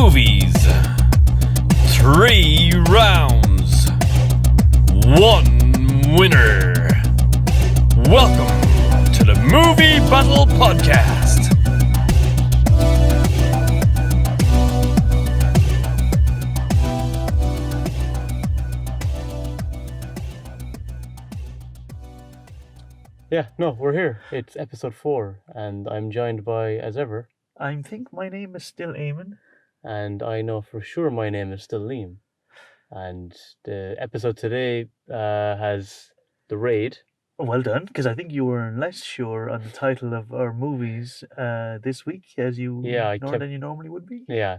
movies. 3 rounds. 1 winner. Welcome to the Movie Battle Podcast. Yeah, no, we're here. It's episode 4, and I'm joined by, as ever, I think my name is still Eamon. and I know for sure my name is still Liam. And the episode today has The Raid. Well done, because I think you were less sure on the title of our movies this week, as you than you normally would be. Yeah.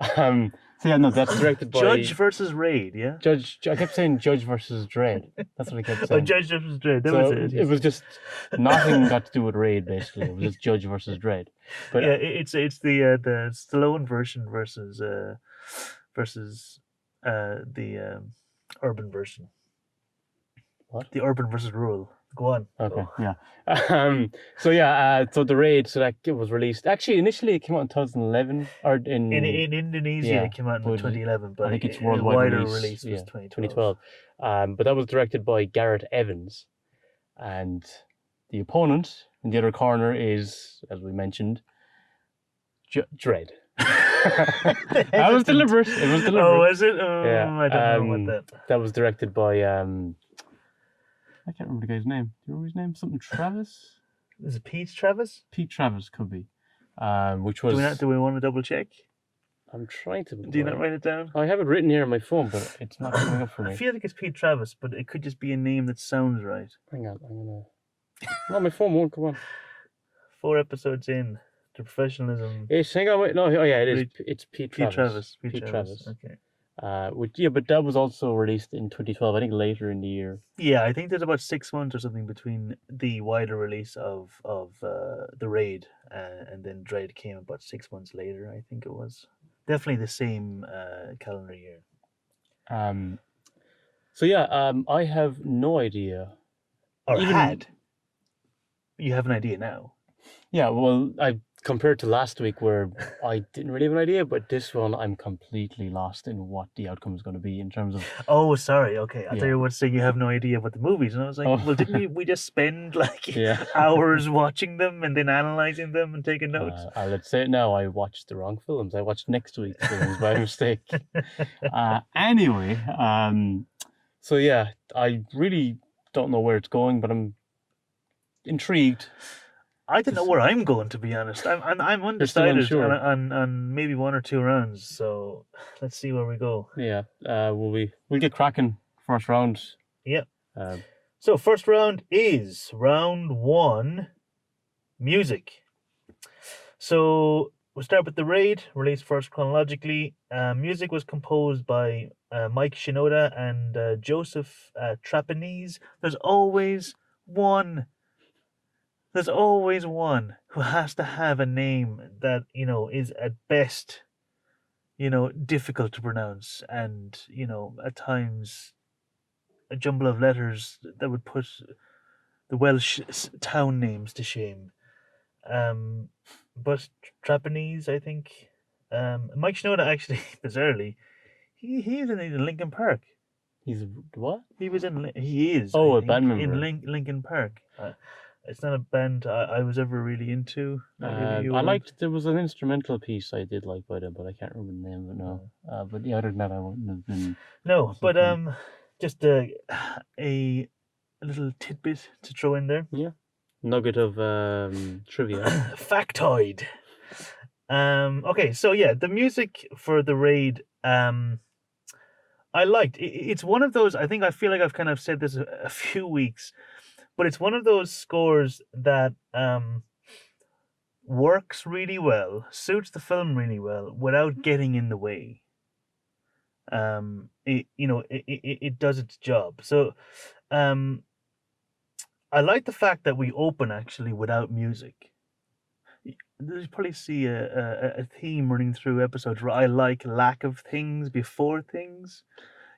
So yeah, no, that's directed by Judge versus Raid, yeah? I kept saying Judge versus Dredd. That's what I kept saying. Judge versus Dredd, that so was it. It was just nothing got to do with Raid, basically. It was just Judge versus Dredd. But yeah, it's the Stallone version versus the urban version. What? The urban versus rural. Go on. Okay, yeah. So The Raid, so that it was released. Actually, initially it came out in 2011, or in Indonesia it came out in 2011, but I think it's the worldwide wider release was 2012. But that was directed by Garrett Evans, and the opponent in the other corner is, as we mentioned, Dredd. That was deliberate. It was deliberate. Oh, is it? Yeah. I don't know about that. That was directed by I can't remember the guy's name. Do you remember his name? Something Travis? Is it Pete Travis? Pete Travis could be. Which was. Do we want to double check? I'm trying to. Do you not write it down? I have it written here on my phone, but it's not coming up for me. I feel like it's Pete Travis, but it could just be a name that sounds right. Hang on, I'm gonna. No, my phone won't come on. 4 episodes in to professionalism. Hang on, wait. No, oh yeah, it is. It's Pete Travis. Pete Travis. Okay. But that was also released in 2012. I think later in the year. Yeah, I think there's about 6 months or something between the wider release of the Raid and then Dredd came about 6 months later. I think it was definitely the same calendar year. I have no idea. You have an idea now? Yeah, well, compared to last week where I didn't really have an idea, but this one I'm completely lost in what the outcome is going to be in terms of... Oh, sorry, okay. I thought you were saying you have no idea about the movies, and I was like, well, didn't we just spend hours watching them and then analysing them and taking notes? Let's say it now, I watched the wrong films. I watched next week's films by mistake. Anyway, I really don't know where it's going, but I'm intrigued. I don't know where I'm going, to be honest. I'm undecided on maybe 1 or 2 rounds. So let's see where we go. Yeah, we'll get cracking first round. Yep. So first round is round 1, music. So we'll start with The Raid, released first chronologically. Music was composed by Mike Shinoda and Joseph Trapanese. There's always one who has to have a name that, is at best, difficult to pronounce and, at times a jumble of letters that would put the Welsh town names to shame. But Trapanese, I think, Mike Shinoda actually, bizarrely, he's in Linkin Park. He's what? He is. A band member. In Linkin Park. It's not a band I was ever really into. There was an instrumental piece I did like by them, but I can't remember the name of it now. But other than that, I wouldn't have been. No, but just a little tidbit to throw in there. Yeah, nugget of trivia. Factoid. Okay, so yeah, the music for The Raid, I liked. It's one of those. I feel like I've kind of said this a few weeks. But it's one of those scores that works really well, suits the film really well, without getting in the way. It does its job. So, I like the fact that we open actually without music. You probably see a theme running through episodes where I like lack of things before things.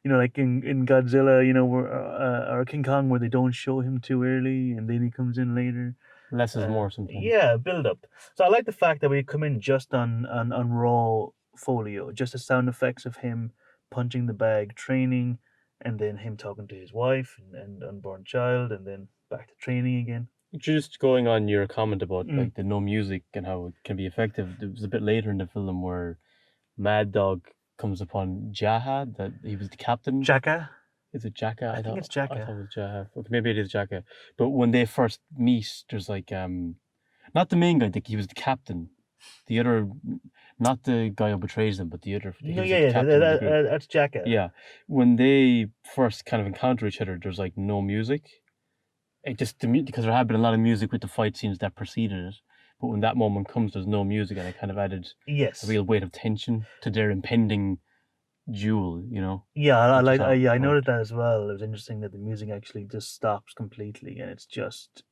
Like in Godzilla, or King Kong, where they don't show him too early and then he comes in later. Less is more sometimes. Yeah, build up. So I like the fact that we come in just on raw folio, just the sound effects of him punching the bag, training, and then him talking to his wife and unborn child, and then back to training again. Just going on your comment about Mm. like the no music and how it can be effective, there was a bit later in the film where Mad Dog comes upon Jaha, that he was the captain. Jacka? Is it Jacka? I think it's I Jacka. thought it was Jaha. Okay, maybe it is Jacka. But when they first meet, there's like not the main guy. He was the captain. The other, not the guy who betrays them, but the other. He No, was yeah, like the yeah, captain of the group. that's Jacka. Yeah, when they first kind of encounter each other, there's like no music. It just because there had been a lot of music with the fight scenes that preceded it, but when that moment comes, there's no music, and it kind of added Yes. a real weight of tension to their impending duel. Yeah, I which is how it I noted worked. that as well. It was interesting that the music actually just stops completely, and it's just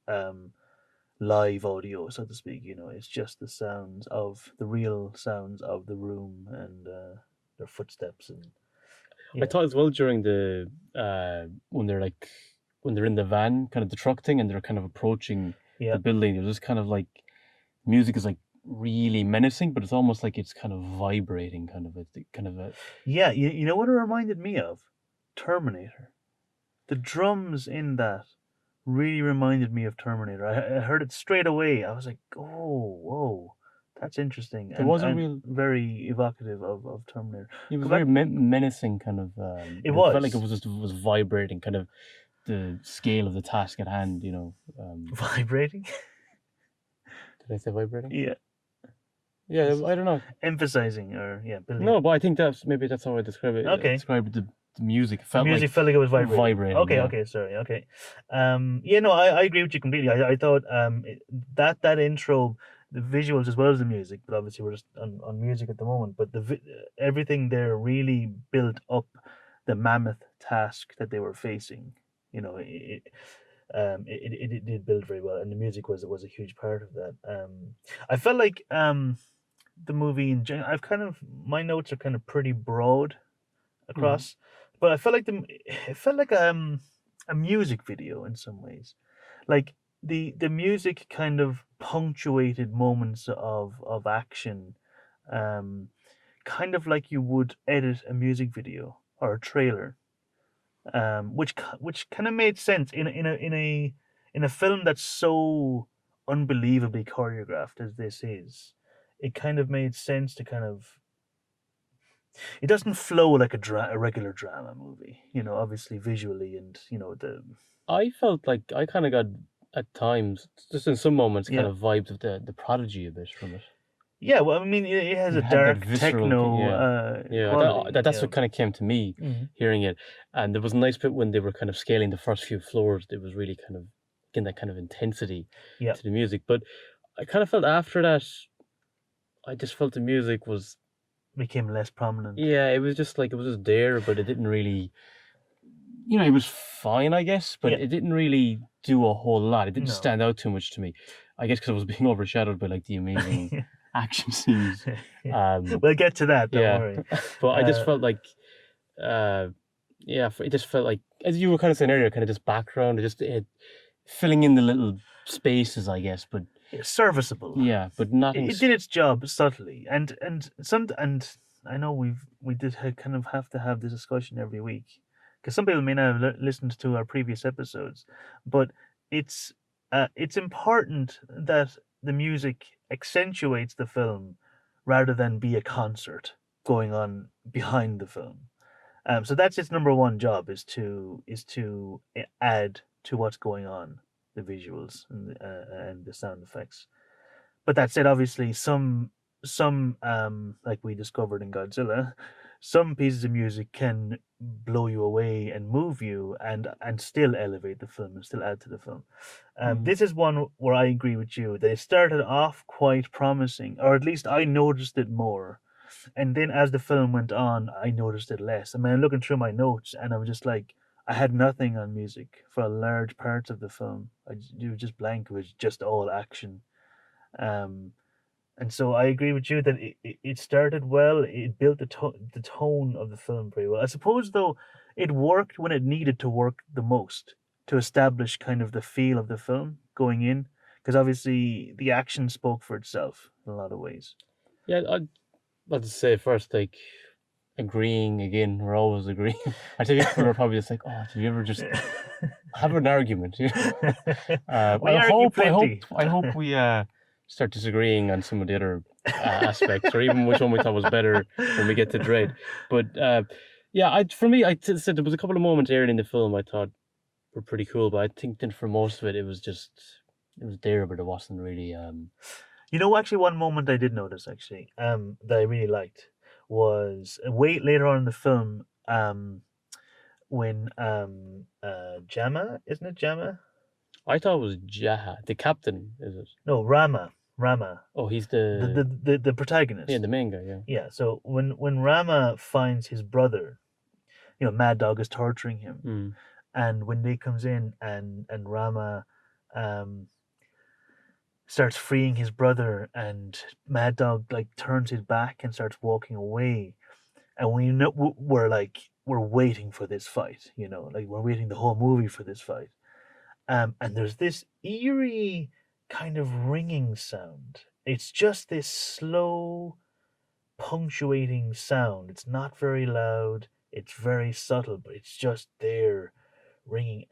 live audio, so to speak. It's just the real sounds of the room and their footsteps and. I thought as well during the when they're in the van, kind of the truck thing, and they're kind of approaching Yeah. the building. There's this kind of like music is like really menacing, but it's almost like it's kind of vibrating, kind of a. Yeah, you know what it reminded me of? Terminator. The drums in that really reminded me of Terminator. I heard it straight away. I was like, oh, whoa, that's interesting. There was a and real. very evocative of Terminator. It was Go very back- menacing, kind of. It felt like was. it was vibrating, kind of the scale of the task at hand. Vibrating? Did I say vibrating? Yeah. Yeah, I don't know. Emphasizing or, building. No, but I think that's how I describe it. Okay. Describe the music. It The felt music like felt like it was vibrating. vibrating, Okay, yeah. okay, sorry, okay. Yeah, no, I agree with you completely. I thought that intro, the visuals as well as the music, but obviously we're just on music at the moment. But everything there really built up the mammoth task that they were facing. It did build very well, and the music was a huge part of that. I felt like the movie in general. My notes are kind of pretty broad across, but I felt like it felt like a music video in some ways, like the music kind of punctuated moments of action, kind of like you would edit a music video or a trailer, which kind of made sense in a film that's so unbelievably choreographed as this is. It kind of made sense to kind of. It doesn't flow like a regular drama movie, obviously visually and I felt like I kind of got at times, just in some moments, kind Yeah. of vibes of the Prodigy a bit from it. Yeah, well, I mean, it has a It had that dark visceral- techno. Yeah, quality, that's what kind of came to me Mhm. hearing it. And there was a nice bit when they were kind of scaling the first few floors. It was really kind of getting that kind of intensity Yeah. to the music. But I kind of felt after that, I just felt the music was, became less prominent. yeah, it was just there, but it didn't really, it was fine, I guess, but Yeah. it didn't really do a whole lot. It didn't No. stand out too much to me. I guess because it was being overshadowed by like the amazing action scenes. We'll get to that. Don't yeah. worry. But I just Uh, felt like, it just felt like, as you were kind of saying earlier, kind of just background, filling in the little spaces, I guess. But serviceable. yeah, but nothing. It did its job subtly, and I know we did kind of have to have this discussion every week because some people may not have listened to our previous episodes, but it's important that the music accentuates the film rather than be a concert going on behind the film. So that's its number one job is to add to what's going on, the visuals and the sound effects. But that said, obviously some like we discovered in Godzilla, some pieces of music can blow you away and move you and still elevate the film and still add to the film. This is one where I agree with you. They started off quite promising, or at least I noticed it more. And then as the film went on, I noticed it less. I mean, I'm looking through my notes and I was just like, I had nothing on music for large parts of the film. It was just blank. It was just all action. And so I agree with you that it started well. It built the tone of the film very well. I suppose, though, it worked when it needed to work the most to establish kind of the feel of the film going in. Because obviously the action spoke for itself in a lot of ways. Yeah, let's say first, like, agreeing again. We're always agreeing. I think people are probably just like, oh, did you ever just have an argument? You know? We argue plenty. I hope we start disagreeing on some of the other aspects, or even which one we thought was better when we get to Dredd. But yeah, for me, said there was a couple of moments early in the film I thought were pretty cool, but I think then for most of it, it was there, but it wasn't really. You know, actually, one moment I did notice that I really liked was way later on in the film, when Jama, isn't it Jama? I thought it was Jaha, the captain, is it? No, Rama. Oh, he's The protagonist. the main guy, yeah. Yeah. So when Rama finds his brother, you know, Mad Dog is torturing him, Mm. and when they comes in and Rama starts freeing his brother, and Mad Dog like turns his back and starts walking away, and we know we're waiting for this fight, you know, like we're waiting the whole movie for this fight, and there's this eerie kind of ringing sound. It's just this slow punctuating sound. It's not very loud, it's very subtle, but it's just there ringing,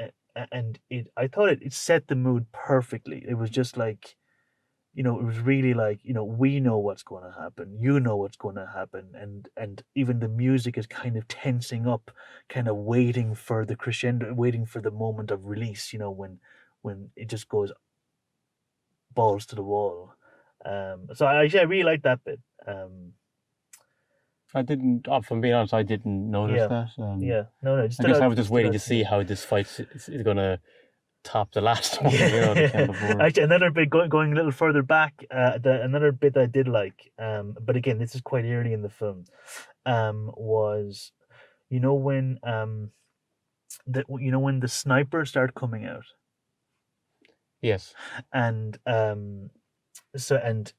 and I thought it set the mood perfectly. It was just like, you know, it was really like, you know, we know what's going to happen, you know what's going to happen, and even the music is kind of tensing up, kind of waiting for the crescendo, waiting for the moment of release, you know, when it just goes balls to the wall. So I really like that bit. I didn't. If I'm being honest, I didn't notice that. Yeah, no, just I guess I was just waiting to see how this fight is going to top the last one. You know, the kind of Actually, another bit going a little further back. Another bit that I did like, but again, this is quite early in the film. Was, you know, when when the snipers start coming out. Yes. And and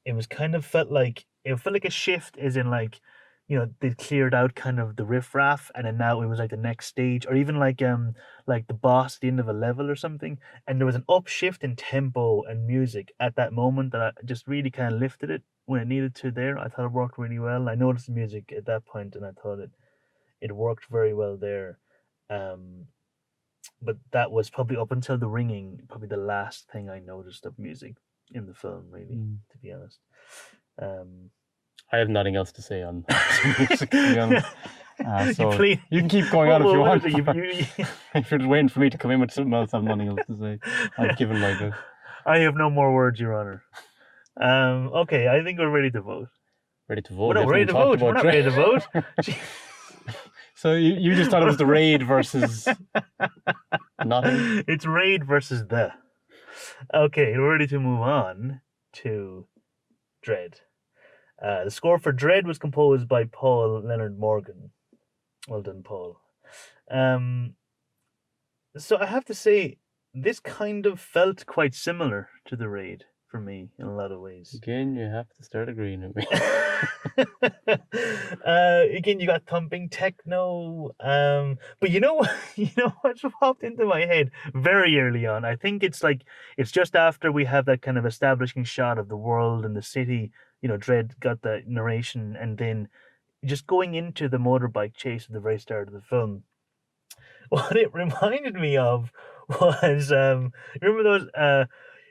it was kind of felt like a shift, as in like, you know, they cleared out kind of the riffraff, and then now it was like the next stage, or even like the boss at the end of a level or something, and there was an upshift in tempo and music at that moment that I just really kind of lifted it when it needed to. There, I thought it worked really well. I noticed the music at that point, and I thought it worked very well there. But that was probably up until the ringing, probably the last thing I noticed of music in the film, really, to be honest. I have nothing else to say on music, to be honest. So you can keep going on if you want. You, If you're just waiting for me to come in with something else, I have nothing else to say. I've given my bit. I have no more words, Your Honor. Okay, I think we're ready to vote. Ready to vote? We're not ready to vote. We're not ready to vote. So you just thought it was the Raid versus nothing? It's Raid versus the. Okay, we're ready to move on to Dredd. The score for Dredd was composed by Paul Leonard Morgan. Well done, Paul. So I have to say, this kind of felt quite similar to the Raid for me in a lot of ways. Again, you have to start agreeing with me. Again, you got thumping techno, but you know what's popped into my head very early on. I think it's just after we have that kind of establishing shot of the world and the city. You know, Dredd got that narration, and then just going into the motorbike chase at the very start of the film. What it reminded me of was, remember those,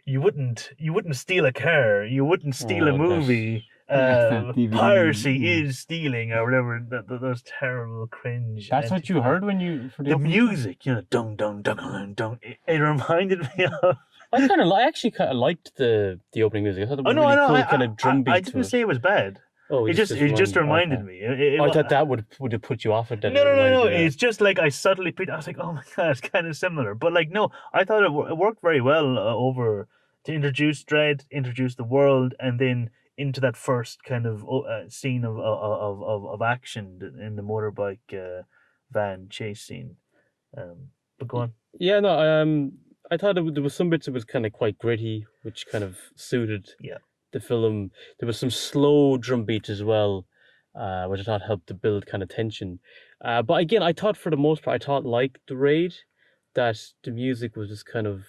you wouldn't steal a car, you wouldn't steal a movie. Piracy is stealing, or whatever. Those terrible cringe. That's what you heard when you for the music, you know, dung dung dung dung dung. It reminded me of. I actually kind of liked the opening music. I thought it was really cool kind of drum beat. I didn't say it was bad. Oh, it just reminded me. I thought that would have put you off it. No. It's just like I subtly picked. I was like, oh my god, it's kind of similar. But like, no, I thought it worked very well over to introduce Dredd, introduce the world, and then into that first kind of scene of action in the motorbike van chase scene. But go on. Yeah, no. I thought there was some bits that was kind of quite gritty, which kind of suited the film. There was some slow drum beats as well, which I thought helped to build kind of tension. But again, I thought for the most part, like the Raid, that the music was just kind of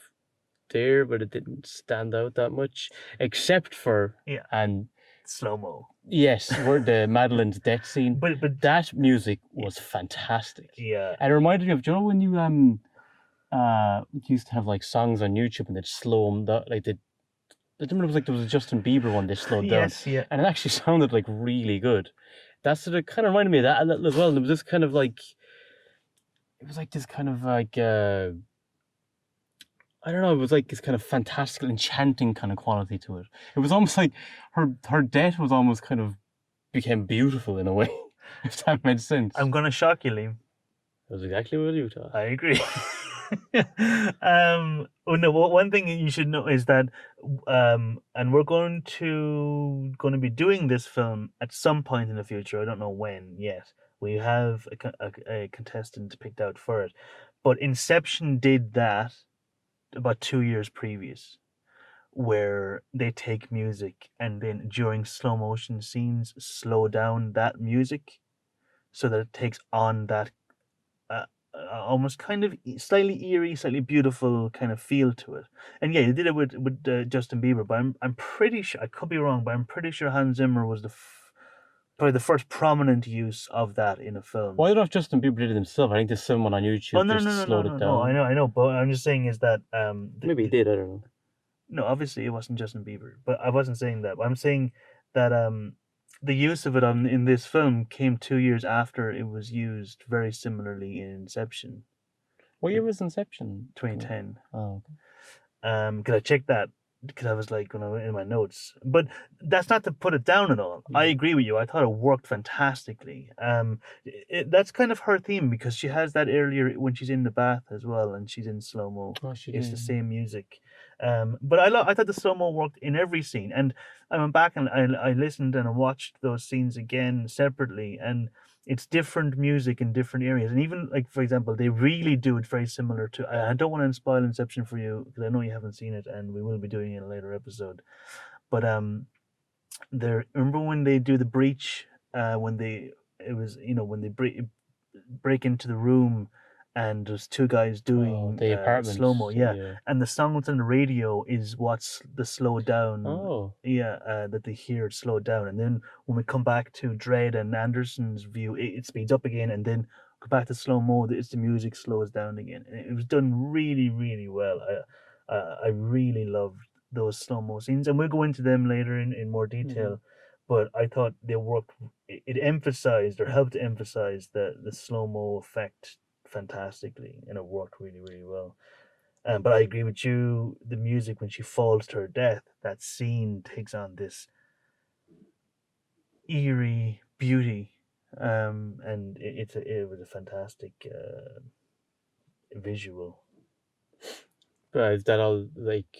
there, but it didn't stand out that much, except for and slow-mo. Yes, where the Madeline's death scene. But That music was fantastic. yeah, And it reminded me of, do you know when you used to have like songs on YouTube and they'd slow them down, like I remember it was like there was a Justin Bieber one they slowed down, yes, yeah. and it actually sounded like really good. That's sort of kind of reminded me of that a little as well. And it was this kind of like, it was like this kind of like I don't know, it was like this kind of fantastical, enchanting kind of quality to it. It was almost like her death was almost kind of became beautiful in a way, if that made sense. I'm gonna shock you, Liam. That was exactly what you thought. I agree. Oh no. One thing you should know is that, and we're going to be doing this film at some point in the future. I don't know when yet. We have a contestant picked out for it, but Inception did that about 2 years previous, where they take music and then during slow motion scenes slow down that music so that it takes on that uh, almost kind of slightly eerie, slightly beautiful kind of feel to it. And yeah, they did it with Justin Bieber, but I'm pretty sure, I could be wrong, but I'm pretty sure Hans Zimmer was probably the first prominent use of that in a film. Well, I don't know if Justin Bieber did it himself. I think there's someone on YouTube Oh no, just no, no, slowed no, no, it no! down. I know, but I'm just saying is that Maybe he did. I don't know. no, obviously it wasn't Justin Bieber, but I wasn't saying that. I'm saying that the use of it in this film came 2 years after it was used very similarly in Inception, What year was Inception? 2010. Oh, Because I checked that because I was like when I went in my notes, but that's not to put it down at all. I agree with you. I thought it worked fantastically. That's kind of her theme because she has that earlier when she's in the bath as well, and she's in slow mo. oh, she It's did. the same music. But I thought the slow mo worked in every scene, and I went back and I listened and I watched those scenes again separately, and it's different music in different areas. And even like for example, they really do it very similar to. I don't want to spoil Inception for you because I know you haven't seen it, and we will be doing it in a later episode. But there. Remember when they do the breach? When they when they break into the room and there's two guys doing the apartment. slow mo, yeah. And the song that's on the radio is what's the slow down, Oh. that they hear it slow down, and then when we come back to Dredd and Anderson's view, it speeds up again, and then go back to slow mo, it's the music slows down again, and it was done really, really well. I really loved those slow mo scenes, and we'll go into them later in more detail. But I thought they worked. It emphasized or helped to emphasize the slow mo effect fantastically, and it worked really, really well. But I agree with you. The music when she falls to her death, that scene takes on this eerie beauty, and it was a fantastic visual. But is that all like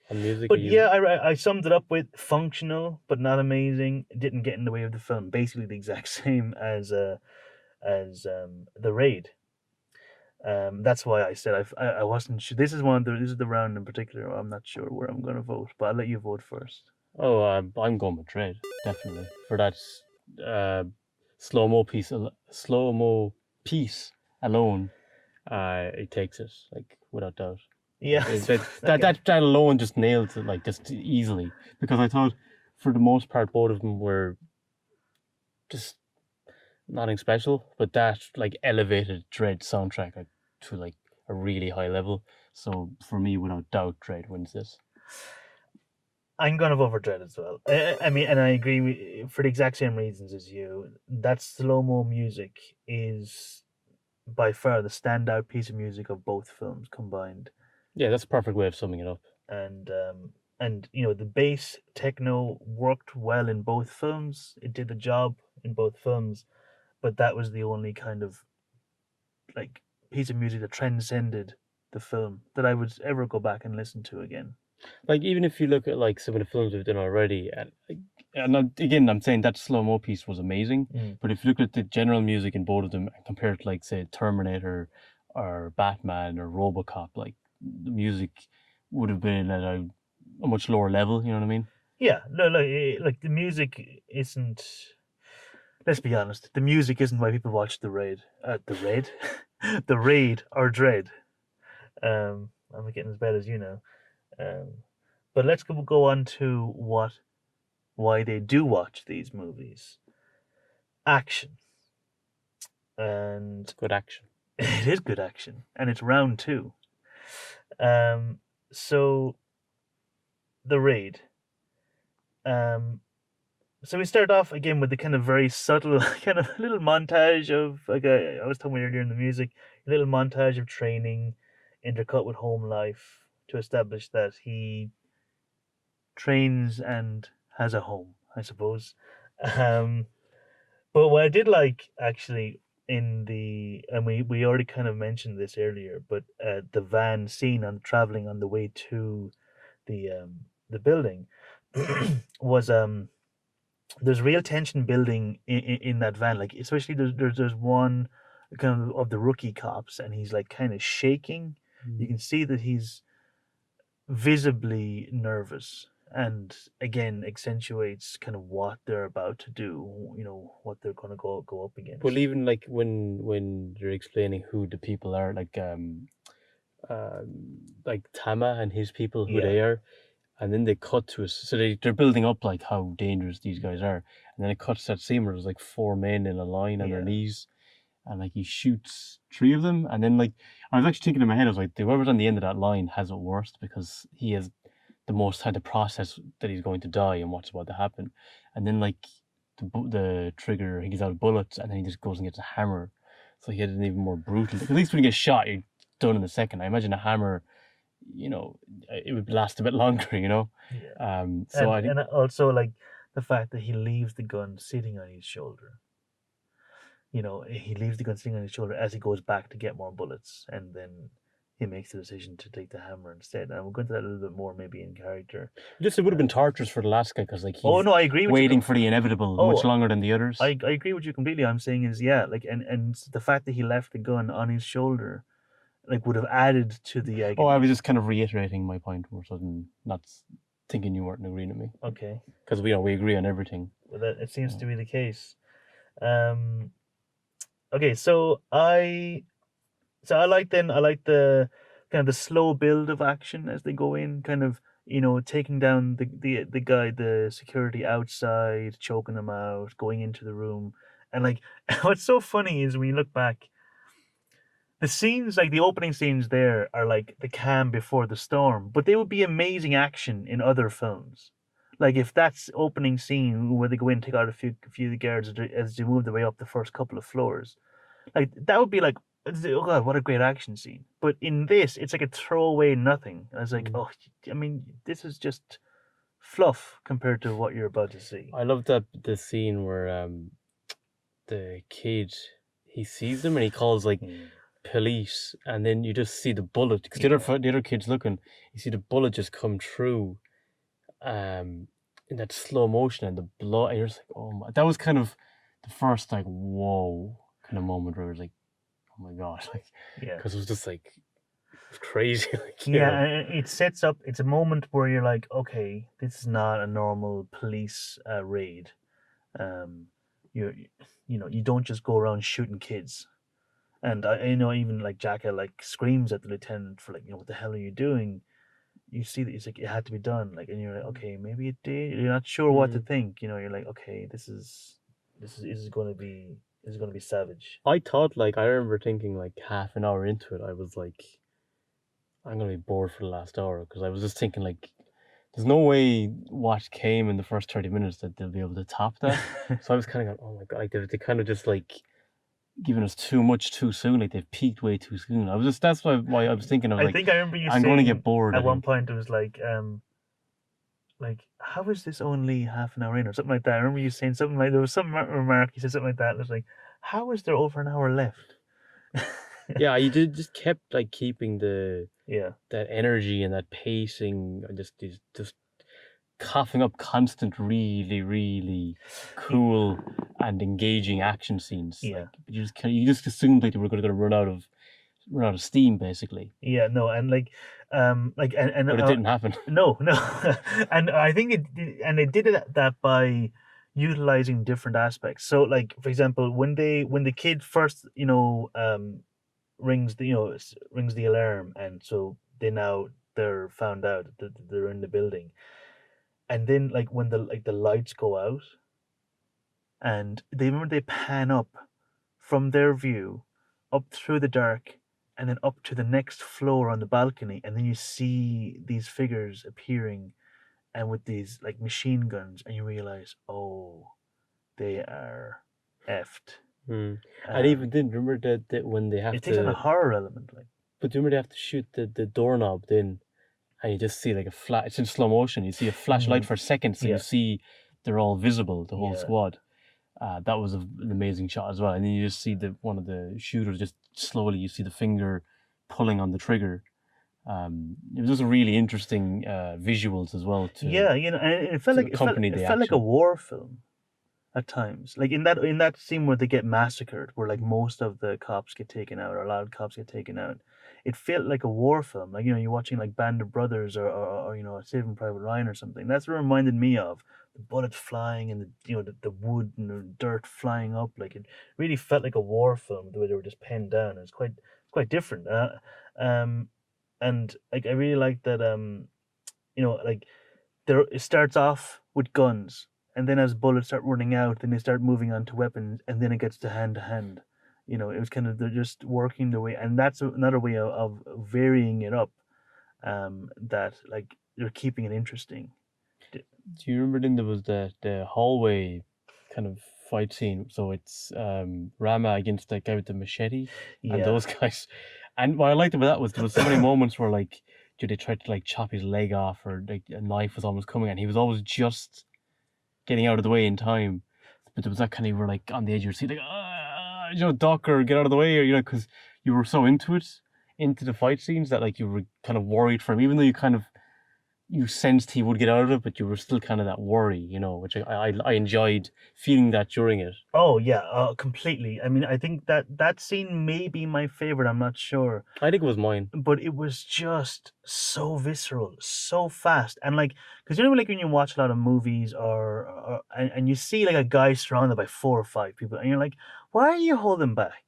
on music? But yeah, I summed it up with functional but not amazing. It didn't get in the way of the film. Basically, the exact same as the Raid. That's why I said I wasn't sure. This is the round in particular. I'm not sure where I'm going to vote, but I'll let you vote first. Oh, I'm going with Dredd, definitely for that slow mo piece alone. It takes it like without doubt. Yeah, That alone just nails it like just easily, because I thought for the most part both of them were just nothing special, but that like elevated Dredd soundtrack to like a really high level. So for me, without doubt, Dredd wins this. I'm gonna vote for Dredd as well. I mean, and I agree for the exact same reasons as you. That slow mo music is by far the standout piece of music of both films combined. Yeah, that's a perfect way of summing it up. And the bass techno worked well in both films. It did the job in both films, but that was the only kind of like piece of music that transcended the film that I would ever go back and listen to again. Like even if you look at like some of the films we've done already, and again I'm saying that slow mo piece was amazing, but if you look at the general music in both of them and compare it to like say Terminator or Batman or RoboCop, like the music would have been at a much lower level. You know what I mean? Yeah, no, like the music isn't. Let's be honest. The music isn't why people watch the Raid. The Raid, the Raid or Dredd. I'm getting as bad as you know. But let's go on to what why they do watch these movies. Action. And Good action. it is good action. And it's round 2. So the raid. So we start off again with the kind of very subtle kind of little montage of, like I was talking about earlier in the music, a little montage of training intercut with home life to establish that he trains and has a home, I suppose. But what I did like actually in the, and we already kind of mentioned this earlier, but the van scene on traveling on the way to the building was there's real tension building in that van, like especially there's one kind of the rookie cops, and he's like kind of shaking. You can see that he's visibly nervous, and again accentuates kind of what they're about to do, what they're going to go up against. Well, even like when they're explaining who the people are, like Tama and his people, who they are, and then they cut to us. So they're building up like how dangerous these guys are, and then it cuts that scene where there's like 4 men in a line on their knees, and like he shoots 3 of them, and then like I was actually thinking in my head, I was like, whoever's on the end of that line has it worst, because he has the most time to process that he's going to die and what's about to happen, and then like the trigger, he gets out of bullets, and then he just goes and gets a hammer, so he had an even more brutal. At least when you get shot, you're done in a second. I imagine a hammer, it would last a bit longer, So I think, and also like the fact that he leaves the gun sitting on his shoulder. He leaves the gun sitting on his shoulder as he goes back to get more bullets, and then he makes the decision to take the hammer instead. And we'll go into that a little bit more maybe in character. just it would have been torturous for the last guy, because like he's I agree with waiting you. for the inevitable much longer than the others. I agree with you completely. I'm saying is, like, and the fact that he left the gun on his shoulder, like, would have added to the agony. I was just kind of reiterating my point more so than not thinking you weren't agreeing with me. Okay. Because we agree on everything. Well, that it seems to be the case. Okay, so I like the kind of the slow build of action as they go in, kind of taking down the guy, the security outside, choking him out, going into the room, and like what's so funny is when you look back, the scenes, like the opening scenes there, are like the calm before the storm, but they would be amazing action in other films. Like if that's opening scene where they go in and take out a few of the guards as they move their way up the first couple of floors, like that would be like, oh god, what a great action scene. But in this, it's like a throwaway nothing. I was like, I mean, this is just fluff compared to what you're about to see. I love the scene where the kid, he sees them and he calls like police, and then you just see the bullet, because the other kid's looking, you see the bullet just come through in that slow motion, and the blood, and you're just like, oh my, that was kind of the first like whoa kind of moment where I was like, oh my god, like, because it was just like, it was crazy. Like, and it sets up, it's a moment where you're like, okay, this is not a normal police raid. You don't just go around shooting kids. And I know even like Jacka like screams at the lieutenant for like, what the hell are you doing? You see that it's like it had to be done, like, and you're like, okay, maybe it did. You're not sure what to think. You're like, okay, this is going to be savage. I thought, like, I remember thinking like half an hour into it, I was like, I'm gonna be bored for the last hour, because I was just thinking like, there's no way what came in the first 30 minutes that they'll be able to top that. So I was kind of going, oh my god, like they kind of just like giving us too much too soon, like they've peaked way too soon. That's why I was thinking of, like, I think I remember you I'm saying going to get bored at one point. It was like how is this only half an hour in or something like that? I remember you saying something like, there was some remark, you said something like that, and it was like, how is there over an hour left? Yeah, you just kept like keeping that energy and that pacing, and just coughing up constant, really, really cool and engaging action scenes. Yeah. Like, you just assumed like they were going to run out of steam, basically. Yeah, no, and but it didn't happen. No, and I think they did that by utilizing different aspects. So, like, for example, when the kid first rings the alarm, and so they're found out that they're in the building. and then like when the lights go out, and they pan up from their view up through the dark and then up to the next floor on the balcony, and then you see these figures appearing and with these like machine guns, and you realize, oh, they are effed. And Um, even then, remember that when they have it takes on a to, horror element, like. but remember they have to shoot the doorknob then, and you just see like a flash. It's in slow motion. You see a flashlight for a second, so Yeah. you see they're all visible, the whole Yeah. squad. That was an amazing shot as well. And then you just see one of the shooters just slowly. You see the finger pulling on the trigger. It was just really interesting visuals as well. Yeah, you know, and it felt to like accompany it the felt like a action. war film at times. Like in that scene where they get massacred, where like most of the cops get taken out, or a lot of cops get taken out, it felt like a war film. Like, you know, you're watching like Band of Brothers, or you know, Saving Private Ryan or something. That's what it reminded me of. The bullets flying, and the wood and the dirt flying up. Like, it really felt like a war film, the way they were just penned down. It's quite different. Um, and like I really like that. You know, like there it starts off with guns, and then as bullets start running out, then they start moving on to weapons, and then it gets to hand. You know, it was kind of, they're just working their way, and that's another way of varying it up. That like they're keeping it interesting. Do you remember then there was the hallway kind of fight scene? So it's Rama against that guy with the machete and Yeah. those guys. And what I liked about that was there was so many moments where like they tried to like chop his leg off, or like a knife was almost coming, and he was always just getting out of the way in time. But there was that kind of, you were like on the edge of your seat, like, duck or get out of the way, or because you were so into the fight scenes, that like you were kind of worried for him, even though you sensed he would get out of it, but you were still kind of that worry, which I enjoyed feeling that during it. Oh yeah, completely. I mean, I think that scene may be my favorite. I'm not sure, I think it was mine. but it was just so visceral, so fast, and like, because like when you watch a lot of movies, and you see like a guy surrounded by 4 or 5 people, and you're like, why are you holding back?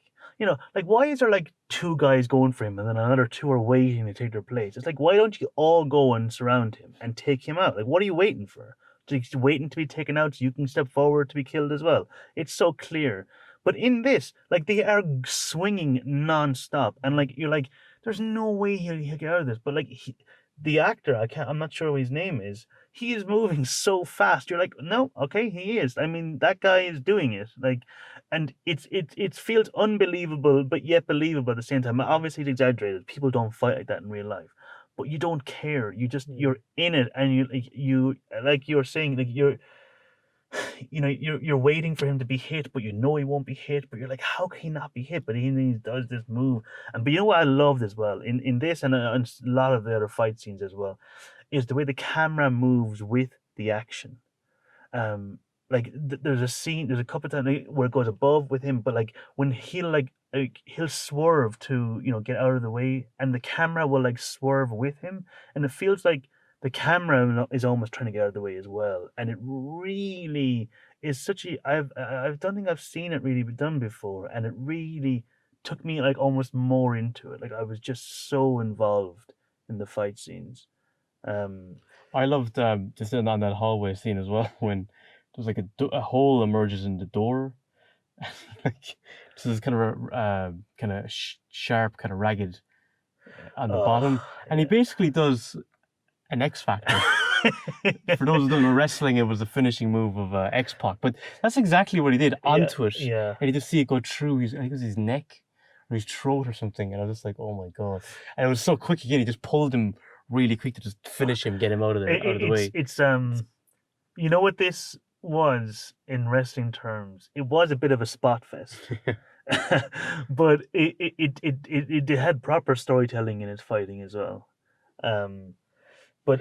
Like, why is there like 2 guys going for him, and then another 2 are waiting to take their place? It's like, why don't you all go and surround him and take him out? Like, what are you waiting for? Just waiting to be taken out so you can step forward to be killed as well. It's so clear. But in this, like, they are swinging non-stop, and like, you're like, there's no way he'll get out of this. But like, the actor, I'm not sure what his name is. He is moving so fast. You're like, no, okay, he is. I mean, that guy is doing it. Like, and it feels unbelievable, but yet believable at the same time. Obviously, it's exaggerated. People don't fight like that in real life, but you don't care. You're in it, and you like you're saying, like, you're waiting for him to be hit, but you know he won't be hit, but you're like, how can he not be hit? But he does this move. But you know what I loved as well in this, and a lot of the other fight scenes as well, is the way the camera moves with the action. Like, there's a couple of times where it goes above with him, but like when he'll swerve to get out of the way, and the camera will like swerve with him, and it feels like the camera is almost trying to get out of the way as well. And it really is such a I don't think I've seen it really be done before, and it really took me like almost more into it. Like, I was just so involved in the fight scenes. I loved just on that hallway scene as well, when there's like a hole emerges in the door, like so there's kind of a sharp, kind of ragged on the bottom, and he basically does an X Factor. For those of them who are wrestling, it was the finishing move of X-Pac, but that's exactly what he did onto it. Yeah. And you just see it go through I think it was his neck or his throat or something, and I was just like, oh my god! And it was so quick again. He just pulled him really quick to just finish him, get him out of the way. It's you know what this was in wrestling terms? It was a bit of a spot fest. But it had proper storytelling in its fighting as well. But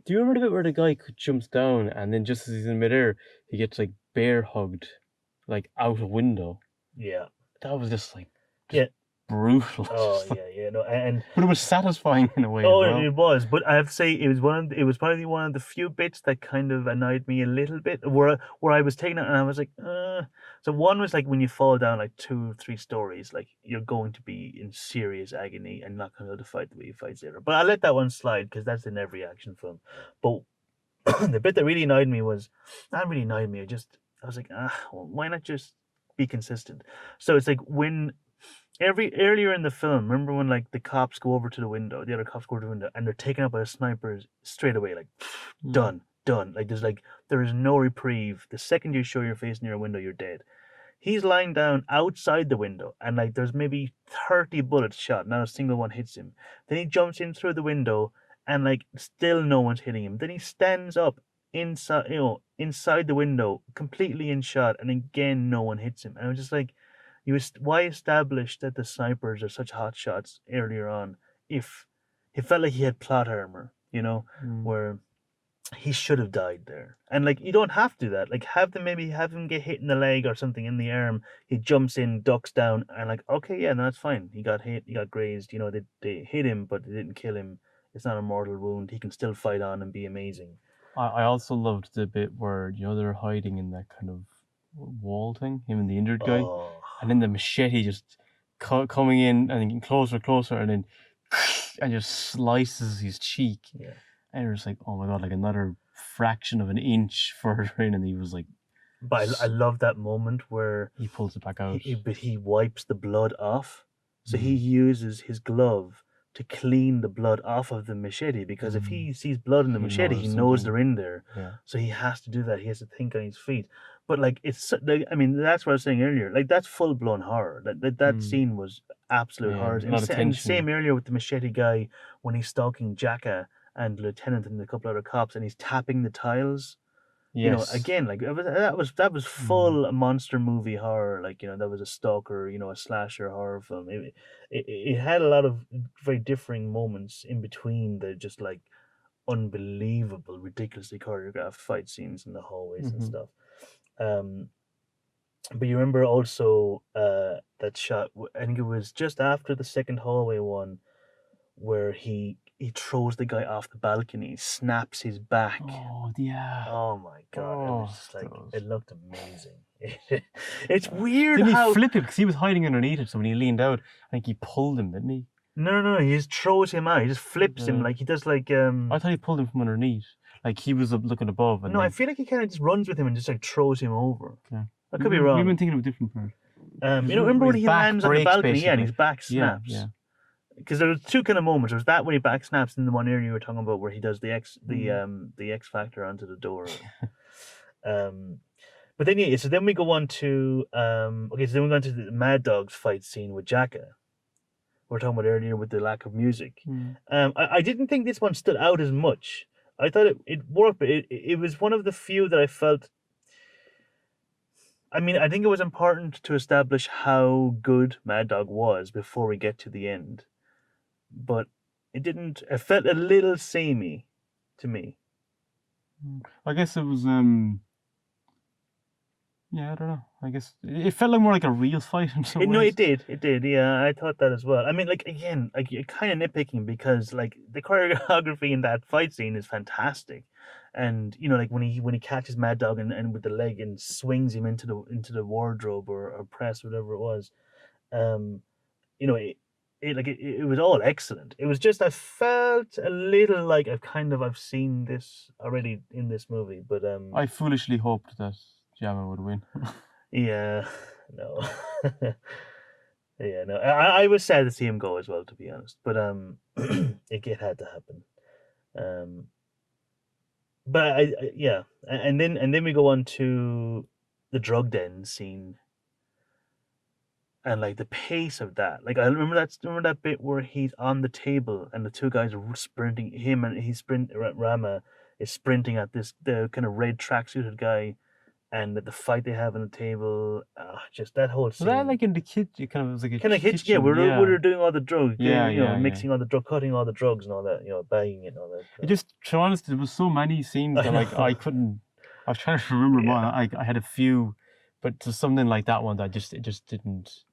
do you remember the bit where the guy jumps down, and then just as he's in midair, he gets like bear hugged, like out a window? Yeah, that was just brutal. Oh yeah, no, but it was satisfying in a way. Oh, as well. It was, but I have to say it was probably one of the few bits that kind of annoyed me a little bit, where I was taking it and I was like, So one was like when you fall down like 2 or 3 stories, like you're going to be in serious agony and not going to be able to fight the way you fight Zero. But I let that one slide because that's in every action film. But the bit that really annoyed me was not really annoyed me. I was like, well, why not just be consistent? So it's like when earlier in the film, remember when like the cops go over to the window, the other cops go over to the window, and they're taken out by the snipers straight away, like done. Like there is no reprieve. The second you show your face near a window, you're dead. He's lying down outside the window, and like there's maybe 30 bullets shot, not a single one hits him. Then he jumps in through the window, and like still no one's hitting him. Then he stands up inside the window, completely in shot, and again no one hits him. And I was just like, why establish that the snipers are such hot shots earlier on if he felt like he had plot armor, where he should have died there. And like you don't have to do that. Like have him get hit in the leg or something in the arm. He jumps in, ducks down, and like, okay, yeah, no, that's fine. He got hit, he got grazed, they hit him, but they didn't kill him. It's not a mortal wound. He can still fight on and be amazing. I also loved the bit where they're hiding in that kind of wall thing, him and the injured guy, and then the machete just coming in and getting closer, and then and just slices his cheek. Yeah. And it was like, oh my god, like another fraction of an inch further in, and he was like. But I love that moment where he pulls it back out. But he wipes the blood off, so he uses his glove to clean the blood off of the machete, because if he sees blood in the machete, he knows they're in there. Yeah. So he has to do that. He has to think on his feet. But like that's what I was saying earlier. Like that's full blown horror. That scene was absolute horror. And the same earlier with the machete guy when he's stalking Jacka and the lieutenant and a couple other cops, and he's tapping the tiles. Yes. Again, like that was full monster movie horror. Like that was a stalker, a slasher horror film. It had a lot of very differing moments in between the just like unbelievable, ridiculously choreographed fight scenes in the hallways and stuff. But you remember also that shot? I think it was just after the second hallway one, where he throws the guy off the balcony, snaps his back. Oh yeah. Oh my god! It was just like it looked amazing. It's weird Didn't how he flip it because he was hiding underneath it? So when he leaned out, I think he pulled him, didn't he? No. He just throws him out. He just flips him like he does like. I thought he pulled him from underneath, like he was looking above. And no, I feel like he kind of just runs with him and just like throws him over. Okay. I could be wrong. We've been thinking of a different part. Remember when he lands on the balcony? Basically. Yeah, and his back snaps. Yeah. Because there was two kind of moments. There was that when he back snaps, and the one earlier you were talking about where he does the X Factor onto the door. But then so then we go on to so then we go on to the Mad Dog's fight scene with Jacka. We're talking about earlier with the lack of music. I didn't think this one stood out as much. I thought it worked, but it was one of the few that I felt. I mean, I think it was important to establish how good Mad Dog was before we get to the end. But it didn't. It felt a little samey to me. I guess it was. Yeah, I don't know. I guess it felt like more like a real fight in some ways. No, it did. It did. Yeah, I thought that as well. I mean, like again, like you're kind of nitpicking because like the choreography in that fight scene is fantastic, and like when he catches Mad Dog and with the leg and swings him into the wardrobe or press, whatever it was, it was all excellent. It was just I felt a little like I've seen this already in this movie, but I foolishly hoped that Jama would win. Yeah, no, yeah, no. I was sad to see him go as well, to be honest, but it had to happen. But yeah, and then we go on to the drug den scene. And like the pace of that, like I remember that bit where he's on the table and the two guys are sprinting. Rama is sprinting at the kind of red tracksuited guy, and the fight they have on the table. Just that whole scene. Was that like in the kitchen? Kind of was like a kind of kitchen. Yeah, we were doing all the drugs. Mixing all the drug, cutting all the drugs and all that. Bagging it and all that. It just, to be honest, there was so many scenes that like I couldn't. I was trying to remember one. I had a few, but to something like that one, it just didn't.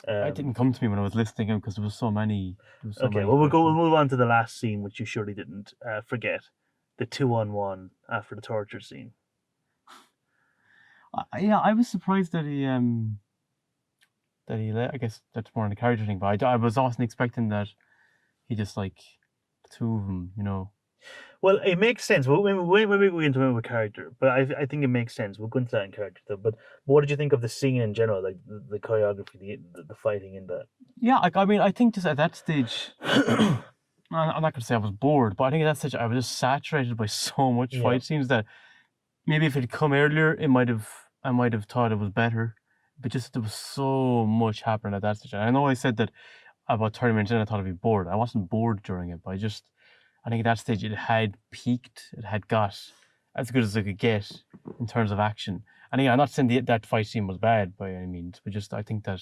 It didn't come to me when I was listening because there was so many. We'll move on to the last scene, which you surely didn't forget, the 2-on-1 after the torture scene. I was surprised that he let. I guess that's more in the character thing, but I was also expecting that he just like the two of them, Well, it makes sense. Well, when we go into it with character, but I think it makes sense. We'll go into that in character though. But what did you think of the scene in general, like the choreography, the fighting in that? Yeah, like I mean, I think just at that stage, I'm not gonna say I was bored, but I think at that stage I was just saturated by so much Yeah. fight scenes that maybe if it had come earlier, I might have thought it was better. But just there was so much happening at that stage. And I know I said that about 30 minutes in, I thought I'd be bored. I wasn't bored during it, but I think at that stage it had peaked. It had got as good as it could get in terms of action. And yeah, I'm not saying that fight scene was bad by any means, but just I think that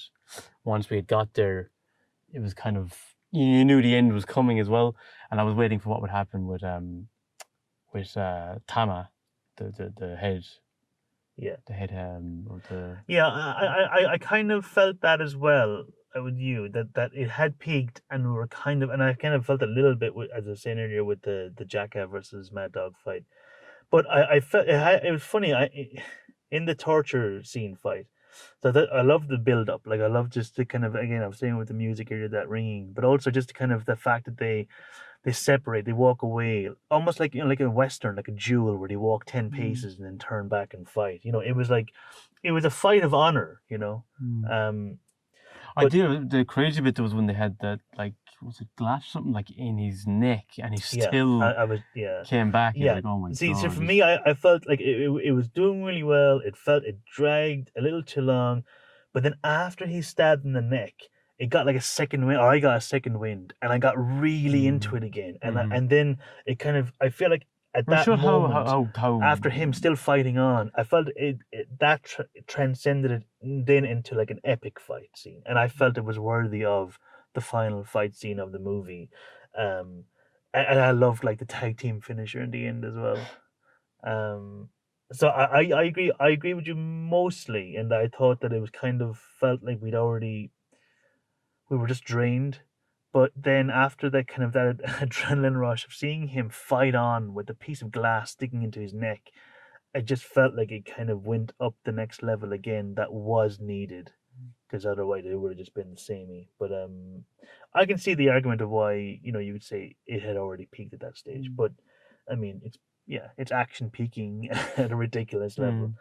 once we had got there, it was kind of, you knew the end was coming as well, and I was waiting for what would happen with Tama, the head. Yeah. The head or the Yeah, I kind of felt that as well with you, that it had peaked and we were kind of, and I kind of felt a little bit with, as I was saying earlier, with the Jacka versus Mad Dog fight. But I felt it was funny. In the torture scene fight, so that I love the build up. Like I love just the kind of, again, I was saying with the music earlier, that ringing, but also just kind of the fact that they separate, they walk away, almost like, like a western, like a duel where they walk 10 paces and then turn back and fight. It was like, it was a fight of honor. I did. The crazy bit was when they had that, like, was it glass or something like in his neck, and he still I was came back. Yeah. Like, oh my See, god! so for me, I felt like it was doing really well. It dragged a little too long, but then after he stabbed in the neck, it got like a second wind, or I got a second wind, and I got really into it again. And then it kind of, I feel like at Well, that sure, moment, how after him still fighting on, I felt that transcended it then into like an epic fight scene, and I felt it was worthy of the final fight scene of the movie. And I loved like the tag team finisher in the end as well. So I agree. I agree with you mostly in that I thought that it was kind of felt like we were just drained. But then after that kind of that adrenaline rush of seeing him fight on with a piece of glass sticking into his neck, I just felt like it kind of went up the next level again that was needed, because otherwise it would have just been the samey. But I can see the argument of why you would say it had already peaked at that stage. But I mean, it's action peaking at a ridiculous level.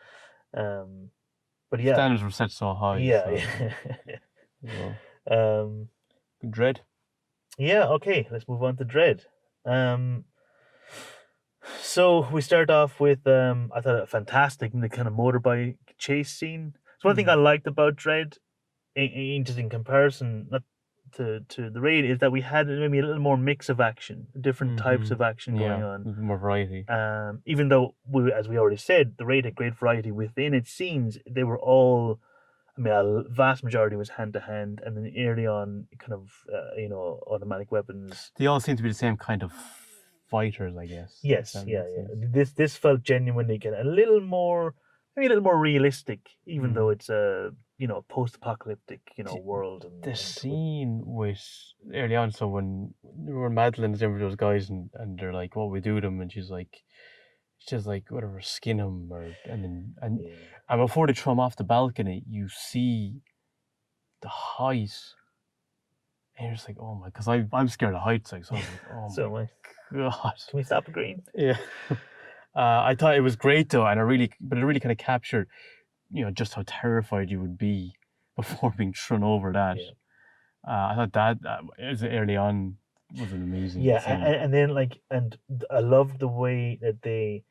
But yeah, standards were set so high. yeah, So, um, Dredd. yeah. Okay, let's move on to Dredd. So we start off with I thought a fantastic the kind of motorbike chase scene. So one thing I liked about Dredd, just in comparison, not to the Raid, is that we had maybe a little more mix of action, different types of action going on. More variety. Even though as we already said, the Raid had great variety within its scenes. They were all, I mean, a vast majority was hand to hand, and then early on, kind of automatic weapons. They all seem to be the same kind of fighters, I guess. Yes, yeah. This felt genuinely kind of a little more realistic, even though it's a post-apocalyptic world. And the scene with early on, so when Madeline is in with those guys and they're like, "What we do to them?" and she's like, whatever, skin him, and before they throw him off the balcony, you see the height. And you're just like, oh my, because I'm scared of heights, like, so I was like, oh So my god. Can we stop agreeing? Yeah. I thought it was great though, and it really kind of captured, just how terrified you would be before being thrown over that. Yeah. I thought that as early on was an amazing. Yeah, scene. and then I love the way that they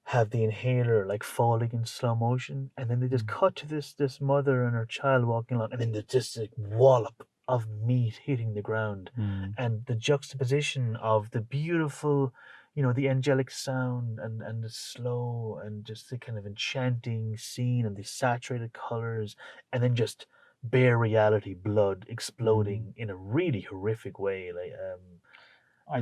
have the inhaler like falling in slow motion, and then they just cut to this mother and her child walking along, and then there's just a wallop of meat hitting the ground, and the juxtaposition of the beautiful, the angelic sound and the slow and just the kind of enchanting scene and the saturated colors, and then just bare reality, blood exploding in a really horrific way,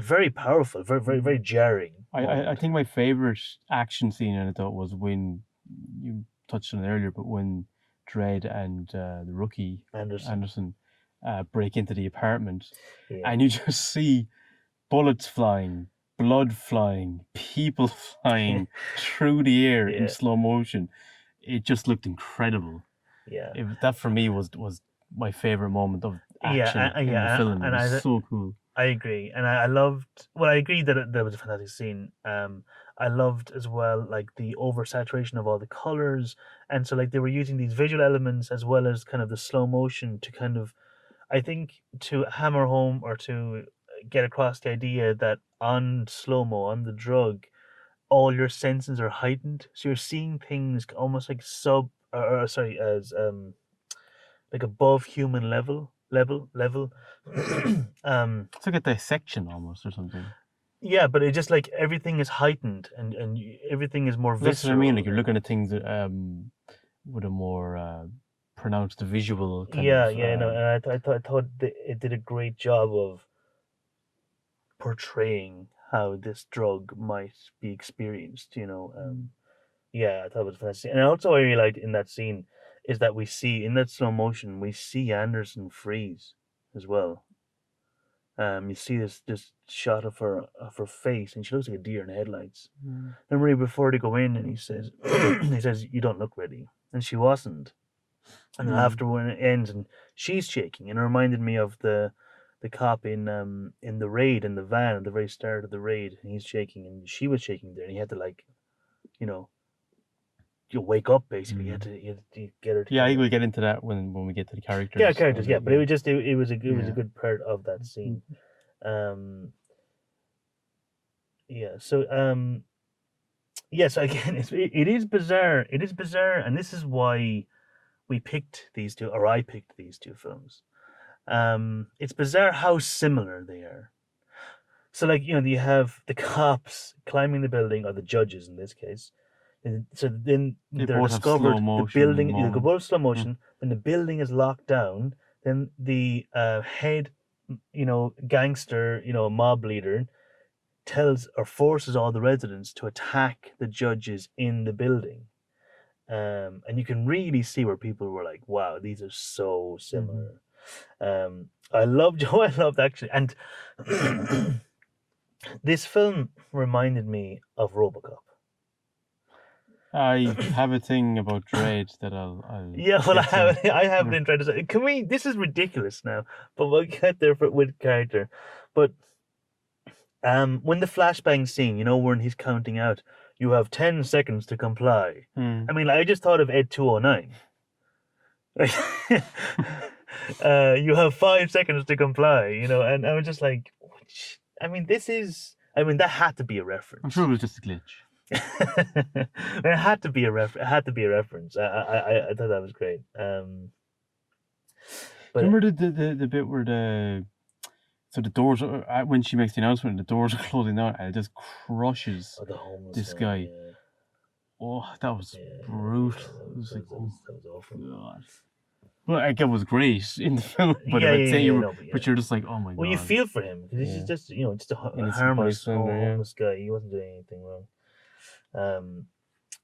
very powerful, very, very, very jarring. I think my favorite action scene in it though was when you touched on it earlier, but when Dredd and the rookie Anderson break into the apartment, and you just see bullets flying, blood flying, people flying through the air in slow motion. It just looked incredible. That for me was my favorite moment of action in the film. It was so cool. I agree, and I loved. Well, I agree that that was a fantastic scene. I loved as well, like the oversaturation of all the colors, and so like they were using these visual elements as well as kind of the slow motion to kind of, I think, to hammer home or to get across the idea that on slow mo, on the drug, all your senses are heightened, so you're seeing things almost like sorry, as like above human level. It's like a dissection almost or something. Yeah, but it just like everything is heightened and everything is more That's what I visceral. mean. Like you're looking at things that, with a more pronounced visual kind Yeah, of. yeah, no, and I thought that it did a great job of portraying how this drug might be experienced. Yeah, I thought it was fantastic, and also I really liked in that scene is that we see in that slow motion we see Anderson freeze as well. You see this shot of her face, and she looks like a deer in the headlights. And really, before they go in, and he says, he says, "You don't look ready," and she wasn't. And then after when it ends, and she's shaking, and it reminded me of the cop in the raid in the van at the very start of the raid, and he's shaking, and she was shaking there, and he had to like, you know, you wake up basically. You had to get her. Yeah, I think Together. we'll get into that when we get to the characters. Yeah, characters. of Yeah, it, but it was just it was a Yeah. good part of that scene. Yeah. So yes, again, it is bizarre. It is bizarre, and this is why we picked these two, or I picked these two films. It's bizarre how similar they are. So, like, you have the cops climbing the building, or the judges in this case. And so then They they're both have discovered slow the motion building. You go moments. both slow motion. When the building is locked down, then the head, gangster, mob leader tells or forces all the residents to attack the judges in the building. And you can really see where people were like, "Wow, these are so similar." I loved I loved actually, and this film reminded me of RoboCop. I have a thing about Dredd that I'll Yeah, well, I get to. have I have been trying to say. Can we? This is ridiculous now, but we'll get there with character. But when the flashbang scene, when he's counting out, you have 10 seconds to comply. I mean, like, I just thought of Ed 209. You have 5 seconds to comply, and I was just like, I mean, that had to be a reference. I'm sure it was just a glitch. It had to be a It had to be a reference. I thought that was great. But remember the bit where the doors are, when she makes the announcement, the doors are closing down, and it just crushes the homeless this one, guy. yeah. Oh, that was brutal. It was like, oh That was awful. God. Well, like, it was great in the film, but Yeah, I'd say yeah. but you're just like, oh my Well, God. you feel for him because Yeah. he's just just a Innocent harmless bystander, yeah. homeless guy. He wasn't doing anything wrong.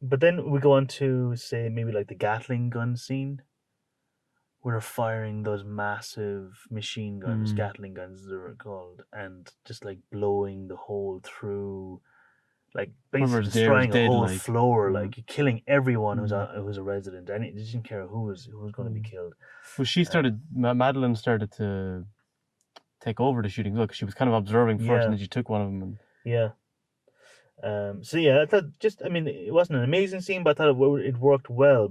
But then we go on to say maybe like the Gatling gun scene, where they're firing those massive machine guns, Gatling guns as they were called, and just like blowing the hole through, like basically Whoever's there is destroying a dead, whole like. floor, like killing everyone who's a resident. And it didn't care who was going to be killed. Well, she started. Madeline started to take over the shooting. Look, she was kind of observing first, Yeah. and then she took one of them. And Yeah. So yeah, I thought I mean, it wasn't an amazing scene, but I thought it worked well.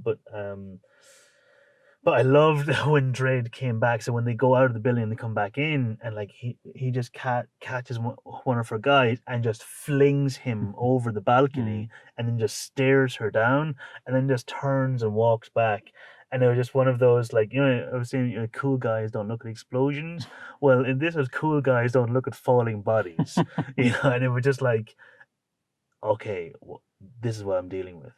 But I loved when Dredd came back. So when they go out of the building and they come back in, and like he just catches one of her guys and just flings him over the balcony, and then just stares her down, and then just turns and walks back. And it was just one of those, like, I was saying, cool guys don't look at explosions. Well, in this was cool guys don't look at falling bodies. And it was just like, okay, this is what I'm dealing with.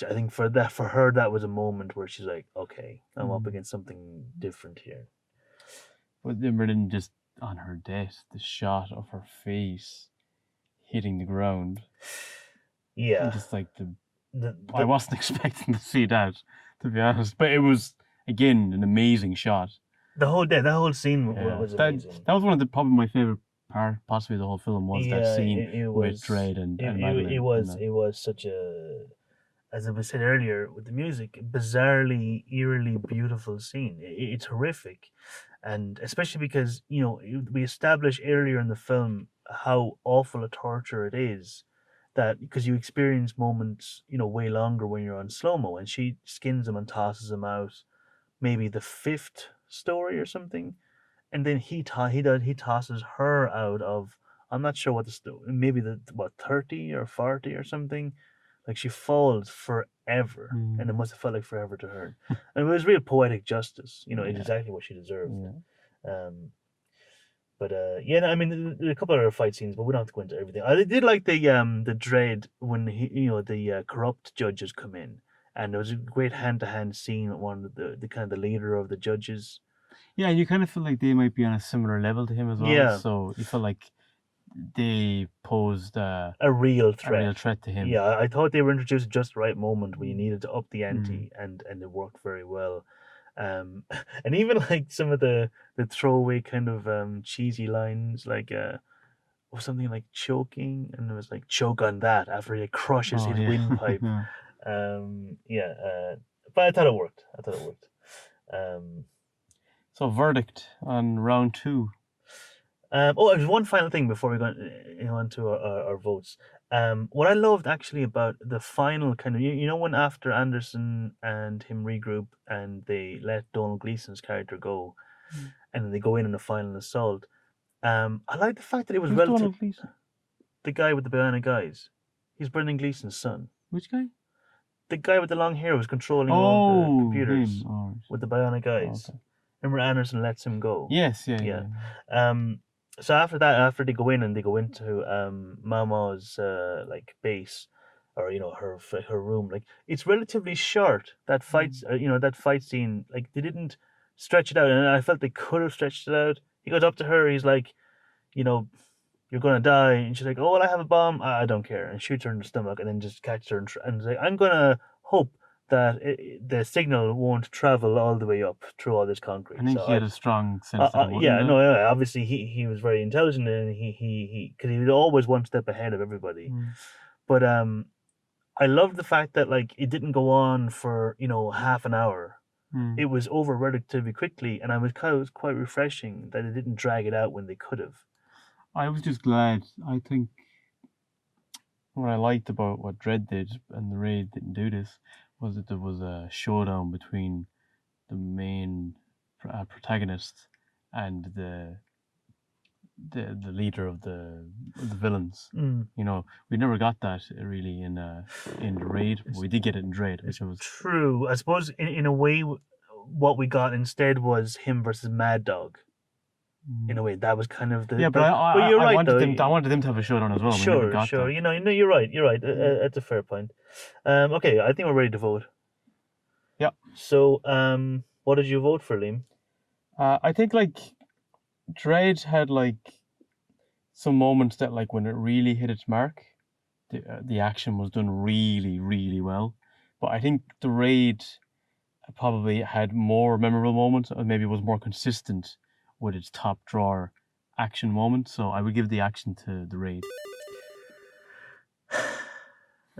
I think for her, that was a moment where she's like, okay, I'm up against something different here. But then just on her death, the shot of her face hitting the ground. Yeah. And just like I wasn't expecting to see that, to be honest. But it was, again, an amazing shot. That whole scene was amazing. That was one of probably my favorite part, possibly the whole film, was that scene with Dredd and Madeline. It was such a, as I said earlier with the music, bizarrely, eerily beautiful scene. It's horrific. and especially because we established earlier in the film how awful a torture it is, that because you experience moments way longer when you're on slow mo, and she skins him and tosses him out maybe the fifth story or something, and then he tosses her out of, I'm not sure what the maybe the what 30 or 40 or something. Like she falls forever, and it must have felt like forever to her. And it was real poetic justice. It's exactly what she deserved. Um, but yeah, no, I mean, there are a couple of other fight scenes, but we don't have to go into everything. I did like the Dredd when the corrupt judges come in, and there was a great hand-to-hand scene with one of the kind of the leader of the judges. Yeah, you kind of feel like they might be on a similar level to him as well. Yeah. So you feel like they posed a real threat. To him. Yeah, I thought they were introduced at just the right moment when you needed to up the ante, and it worked very well. And even like some of the throwaway kind of cheesy lines, like something like choking, and it was like choke on that after he crushes his windpipe. But I thought it worked. So verdict on round 2. There's one final thing before we go on to our votes. What I loved actually about the final kind of, when after Anderson and him regroup and they let Donald Gleason's character go, and then they go in the final assault. I like the fact that it was Donald Gleason? The guy with the bionic eyes. He's Brendan Gleason's son. Which guy? The guy with the long hair was controlling all the computers him. with the bionic eyes. Okay. Remember Anderson lets him go? Yes, yeah. So after that, after they go in and they go into Mama's like base, or her room, like it's relatively short. That fight, that fight scene, like they didn't stretch it out, and I felt they could have stretched it out. He goes up to her, he's like, you're gonna die, and she's like, oh well, I have a bomb. I don't care, and shoots her in the stomach, and then just catches her and like, I'm gonna hope that the signal won't travel all the way up through all this concrete. I think he had a strong sense of obviously he was very intelligent, and he because he was always one step ahead of everybody. But I love the fact that like it didn't go on for half an hour. It was over relatively quickly, and it was quite refreshing that it didn't drag it out when they could have. I was just glad. I think what I liked about what Dredd did, and the Raid didn't do this, was that there was a showdown between the main protagonist and the leader of the villains. We never got that really in the Raid. We did get it in Dredd, which was true. I suppose in a way, what we got instead was him versus Mad Dog. In a way, that was kind of the but you're right. I wanted them to have a showdown as well. Sure. That. You're right. That's a fair point. Okay, I think we're ready to vote. Yeah. So, what did you vote for, Liam? I think like Dredd had like some moments that like when it really hit its mark, the action was done really, really well. But I think the Raid probably had more memorable moments, or maybe was more consistent with its top drawer action moment. So I would give the action to the Raid.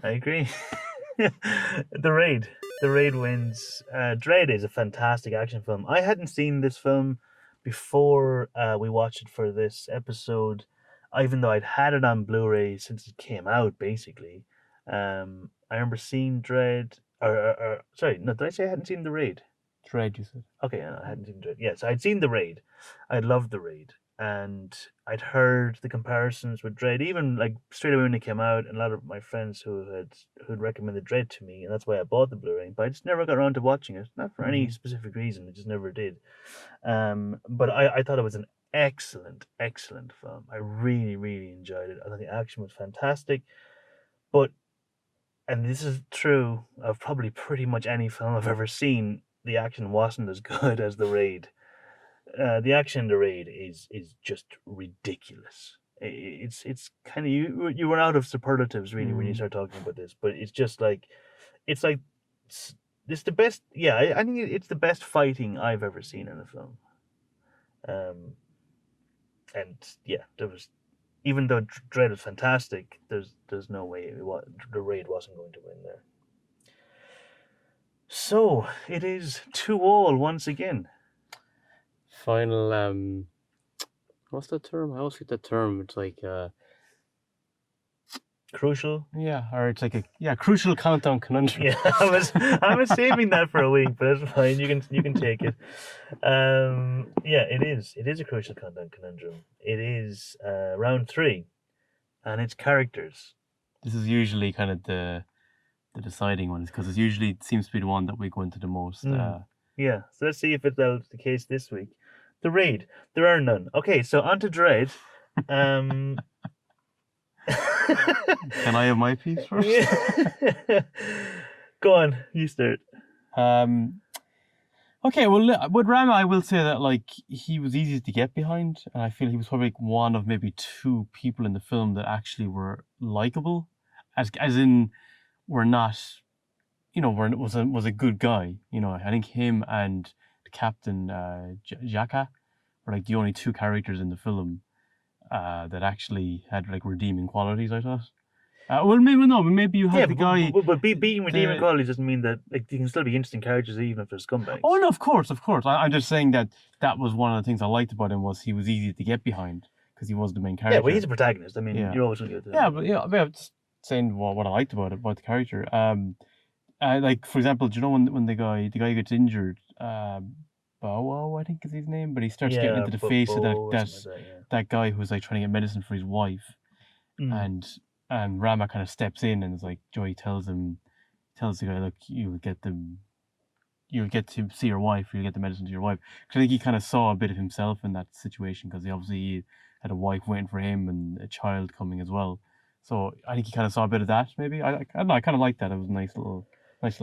I agree. The Raid wins. Dredd is a fantastic action film. I hadn't seen this film before we watched it for this episode, even though I'd had it on Blu-ray since it came out, basically. I remember seeing Dredd, sorry, no, did I say I hadn't seen The Raid? Dredd, you said. Okay, I hadn't seen Dredd. Yes, I'd seen The Raid. I loved The Raid. And I'd heard the comparisons with Dredd, even like straight away when it came out, and a lot of my friends who'd recommended Dredd to me, and that's why I bought the Blu-ray. But I just never got around to watching it, not for any specific reason. I just never did. But I thought it was an excellent film. I really, really enjoyed it. I thought the action was fantastic. But, and this is true of probably pretty much any film I've ever seen, the action wasn't as good as The Raid. The action in The Raid is just ridiculous. It's kind of you run out of superlatives really when you start talking about this, but it's just like it's the best. Yeah, I think it's the best fighting I've ever seen in a film. And yeah, there was, even though Dredd was fantastic, there's no way The Raid wasn't going to win there. So it is 2-2 once again. final what's that term? I always get that term. It's like Crucial. yeah, or it's like a crucial countdown conundrum. Yeah, I was saving that for a week, but it's fine. You can take it. Yeah, it is. It is a crucial conundrum. It is round 3, and it's characters. This is usually kind of the deciding one, because it usually seems to be the one that we go into the most. Yeah, so let's see if it's the case this week. The raid. There are none. Okay, so on to Dredd. Can I have my piece first? Yeah. Go on, you start. Okay, well, with Rama, I will say that like he was easy to get behind, and I feel he was probably like one of maybe 2 people in the film that actually were likable, as in were not, was a good guy. I think him and the captain Jaka were like the only 2 characters in the film that actually had like redeeming qualities, I thought. Well, maybe you had the guy. But being redeeming qualities doesn't mean that like you can still be interesting characters even if they're scumbags. Oh no, of course. I'm just saying that was one of the things I liked about him, was he was easy to get behind because he was the main character. Yeah, well, he's a protagonist. I mean, you're always going to get to that. Yeah, but I'm just saying what I liked about the character. Like for example, do you know when the guy gets injured? Bowo, I think is his name, but he starts getting into the face of that guy who's like trying to get medicine for his wife, and Rama kind of steps in and is like, Joey tells the guy, look, you'll get to see your wife, you'll get the medicine to your wife. Because I think he kind of saw a bit of himself in that situation, because he obviously had a wife waiting for him and a child coming as well. So I think he kind of saw a bit of that. Maybe I don't know. I kind of liked that. It was a nice little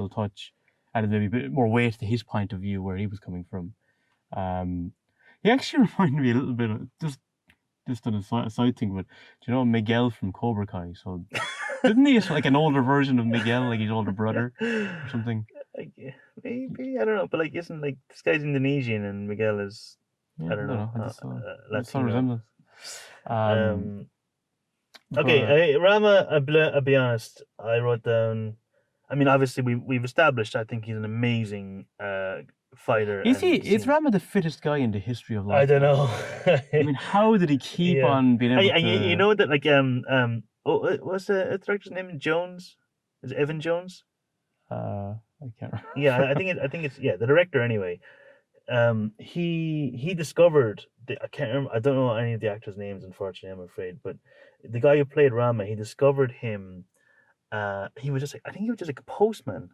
touch. Added maybe a bit more weight to his point of view where he was coming from. He actually reminded me a little bit of just on a side thing, but do you know Miguel from Cobra Kai? So didn't he like an older version of Miguel, like his older brother or something? Maybe, I don't know, but like isn't like this guy's Indonesian and Miguel is I don't know. Some resemblance. Okay, Rama. I'll be honest. I wrote down. I mean, obviously we've established. I think he's an amazing fighter. Is Rama the fittest guy in the history of life? I don't know. I mean, how did he keep on being able to? You know that like what's the director's name? Jones? Is it Evan Jones? I can't remember. Yeah, I think it's the director anyway. He discovered I can't remember. I don't know any of the actors' names, unfortunately. I'm afraid, but the guy who played Rama, he discovered him. He was just like, I think he was just like a postman.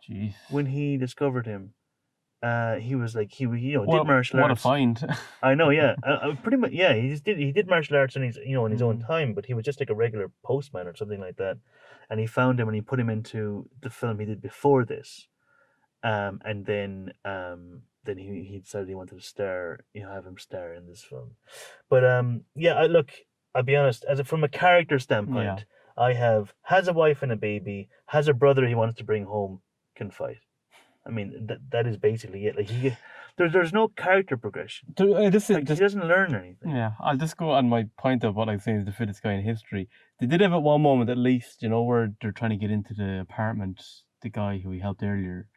Jeez. When he discovered him, he was like did martial arts. What a find! I know, yeah. Pretty much, yeah. He did martial arts in his in his own time, but he was just like a regular postman or something like that. And he found him and he put him into the film he did before this, and then he decided he wanted to star, have him star in this film. But I'll be honest, from a character standpoint. I has a wife and a baby, has a brother he wants to bring home, can fight. I mean, that is basically it. Like there's no character progression. He doesn't learn anything. Yeah, I'll just go on my point of what I'm saying is the fittest guy in history. They did have at one moment, at least, where they're trying to get into the apartment, the guy who he helped earlier,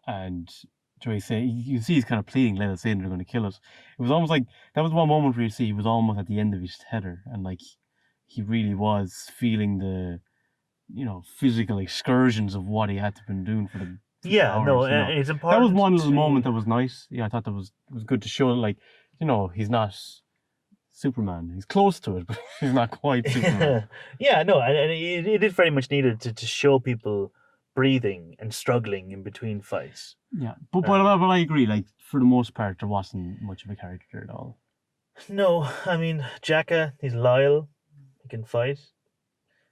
and Joey say, you see he's kind of pleading, let us in, they're going to kill us. It was almost like, that was one moment where you see he was almost at the end of his tether, and like, he really was feeling the, physical excursions of what he had to been doing for the hours, it's important. That was one little moment that was nice. Yeah, I thought that was good to show, like, he's not Superman. He's close to it, but he's not quite Superman. And it is very much needed to show people breathing and struggling in between fights. Yeah, but I agree, like, for the most part, there wasn't much of a character at all. No, I mean, Jaka, he's loyal. He can fight.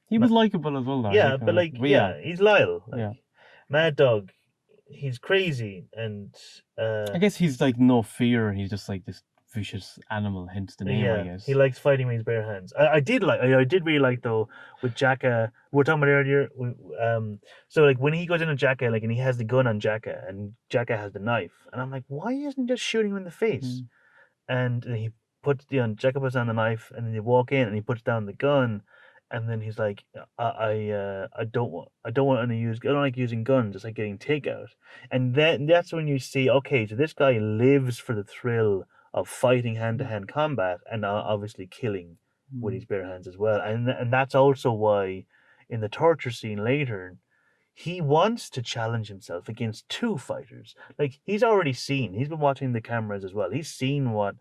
He was likable as well, though. Yeah, he's loyal. Like, Mad Dog, he's crazy, and I guess he's like no fear. He's just like this vicious animal, hence the name. I guess he likes fighting with his bare hands. I did really like though with Jaka. We were talking about earlier. So like when he goes into Jaka, like, and he has the gun on Jaka, and Jaka has the knife, and I'm like, why isn't he just shooting him in the face? And he Jaka puts down the knife, and then they walk in, and he puts down the gun, and then he's like, I don't like using guns. It's like getting takeout, and that's when you see, okay, so this guy lives for the thrill of fighting hand-to-hand combat and obviously killing with his bare hands as well. And that's also why in the torture scene later, he wants to challenge himself against two fighters. Like he's been watching the cameras as well. He's seen what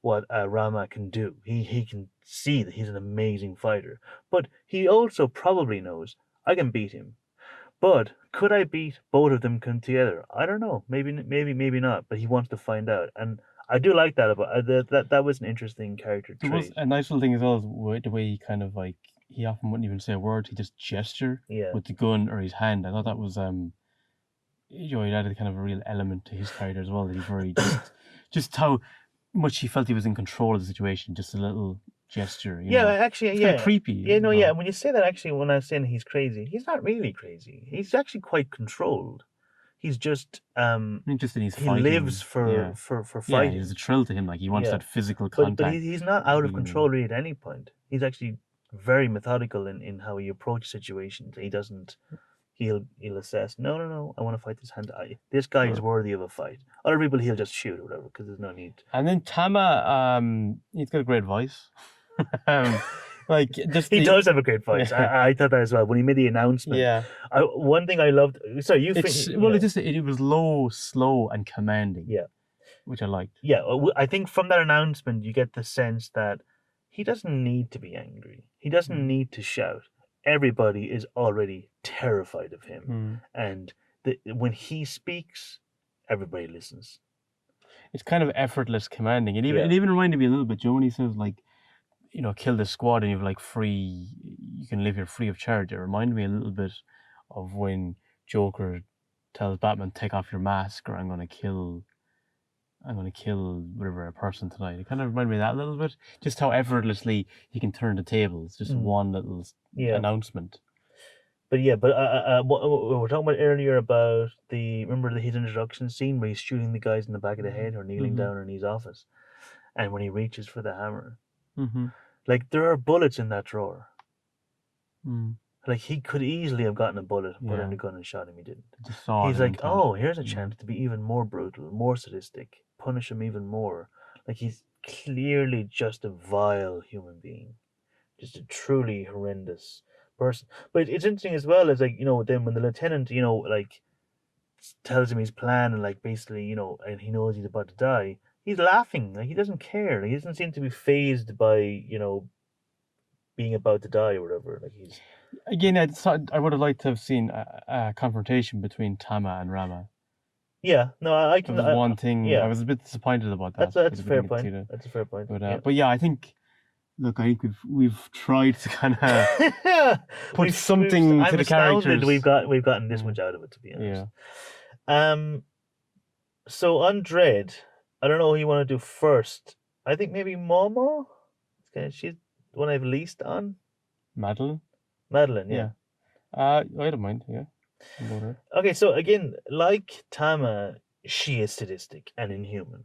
Rama can do. He can see that he's an amazing fighter. But he also probably knows I can beat him. But could I beat both of them come together? I don't know. Maybe not. But he wants to find out, and I do like that about that. Was an interesting character There trait. was a nice little thing as well, the way he kind of like he often wouldn't even say a word. He just gesture with the gun or his hand. I thought that was it added kind of a real element to his character as well. That he's very just how much he felt he was in control of the situation. Just a little gesture. Actually, it's kind of creepy. Yeah. When you say that, actually, when I was saying he's crazy, he's not really crazy. He's actually quite controlled. He's just interested. He lives for fighting. There's a thrill to him. Like he wants that physical contact. But he's not out of control really at any point. He's actually very methodical in how he approaches situations. He doesn't. He'll assess. No. I want to fight this hand. This guy is worthy of a fight. Other people he'll just shoot or whatever because there's no need. And then Tama, he's got a great voice. He does have a great voice. I thought that as well when he made the announcement. Yeah. One thing I loved. Sorry, you. It was low, slow, and commanding. Yeah. Which I liked. Yeah, I think from that announcement you get the sense that he doesn't need to be angry. He doesn't need to shout. Everybody is already terrified of him, and when he speaks, everybody listens. It's kind of effortless commanding. It even reminded me a little bit. Joe, when he says like, kill this squad and you've like you can live here free of charge. It reminded me a little bit of when Joker tells Batman, take off your mask or I'm going to kill whatever a person tonight. It kind of reminded me of that a little bit. Just how effortlessly he can turn the tables. Just one little announcement. But what we were talking about earlier about remember his introduction scene where he's shooting the guys in the back of the head or kneeling down in his office, and when he reaches for the hammer, like there are bullets in that drawer. Like he could easily have gotten a bullet, put in the gun and shot him. He didn't. He's like, here's a chance to be even more brutal, more sadistic, punish him even more. Like he's clearly just a vile human being, just a truly horrendous person. But it's interesting as well as then when the lieutenant tells him his plan and basically and he knows he's about to die, he's laughing. Like he doesn't care. He doesn't seem to be fazed by being about to die or whatever. Like he's. Again, I would have liked to have seen a confrontation between Tama and Rama. Yeah, no, I can. That was one thing. Yeah. I was a bit disappointed about that. That's a fair point. That's a fair point. But yeah, I think we've tried to kind of put something to the characters. We've gotten this much out of it, to be honest. Yeah. So on Dredd, I don't know who you want to do first. I think maybe Momo. She's the one I've least on. Madeline, yeah. I don't mind, yeah. Okay, so again, like Tama, she is sadistic and inhuman.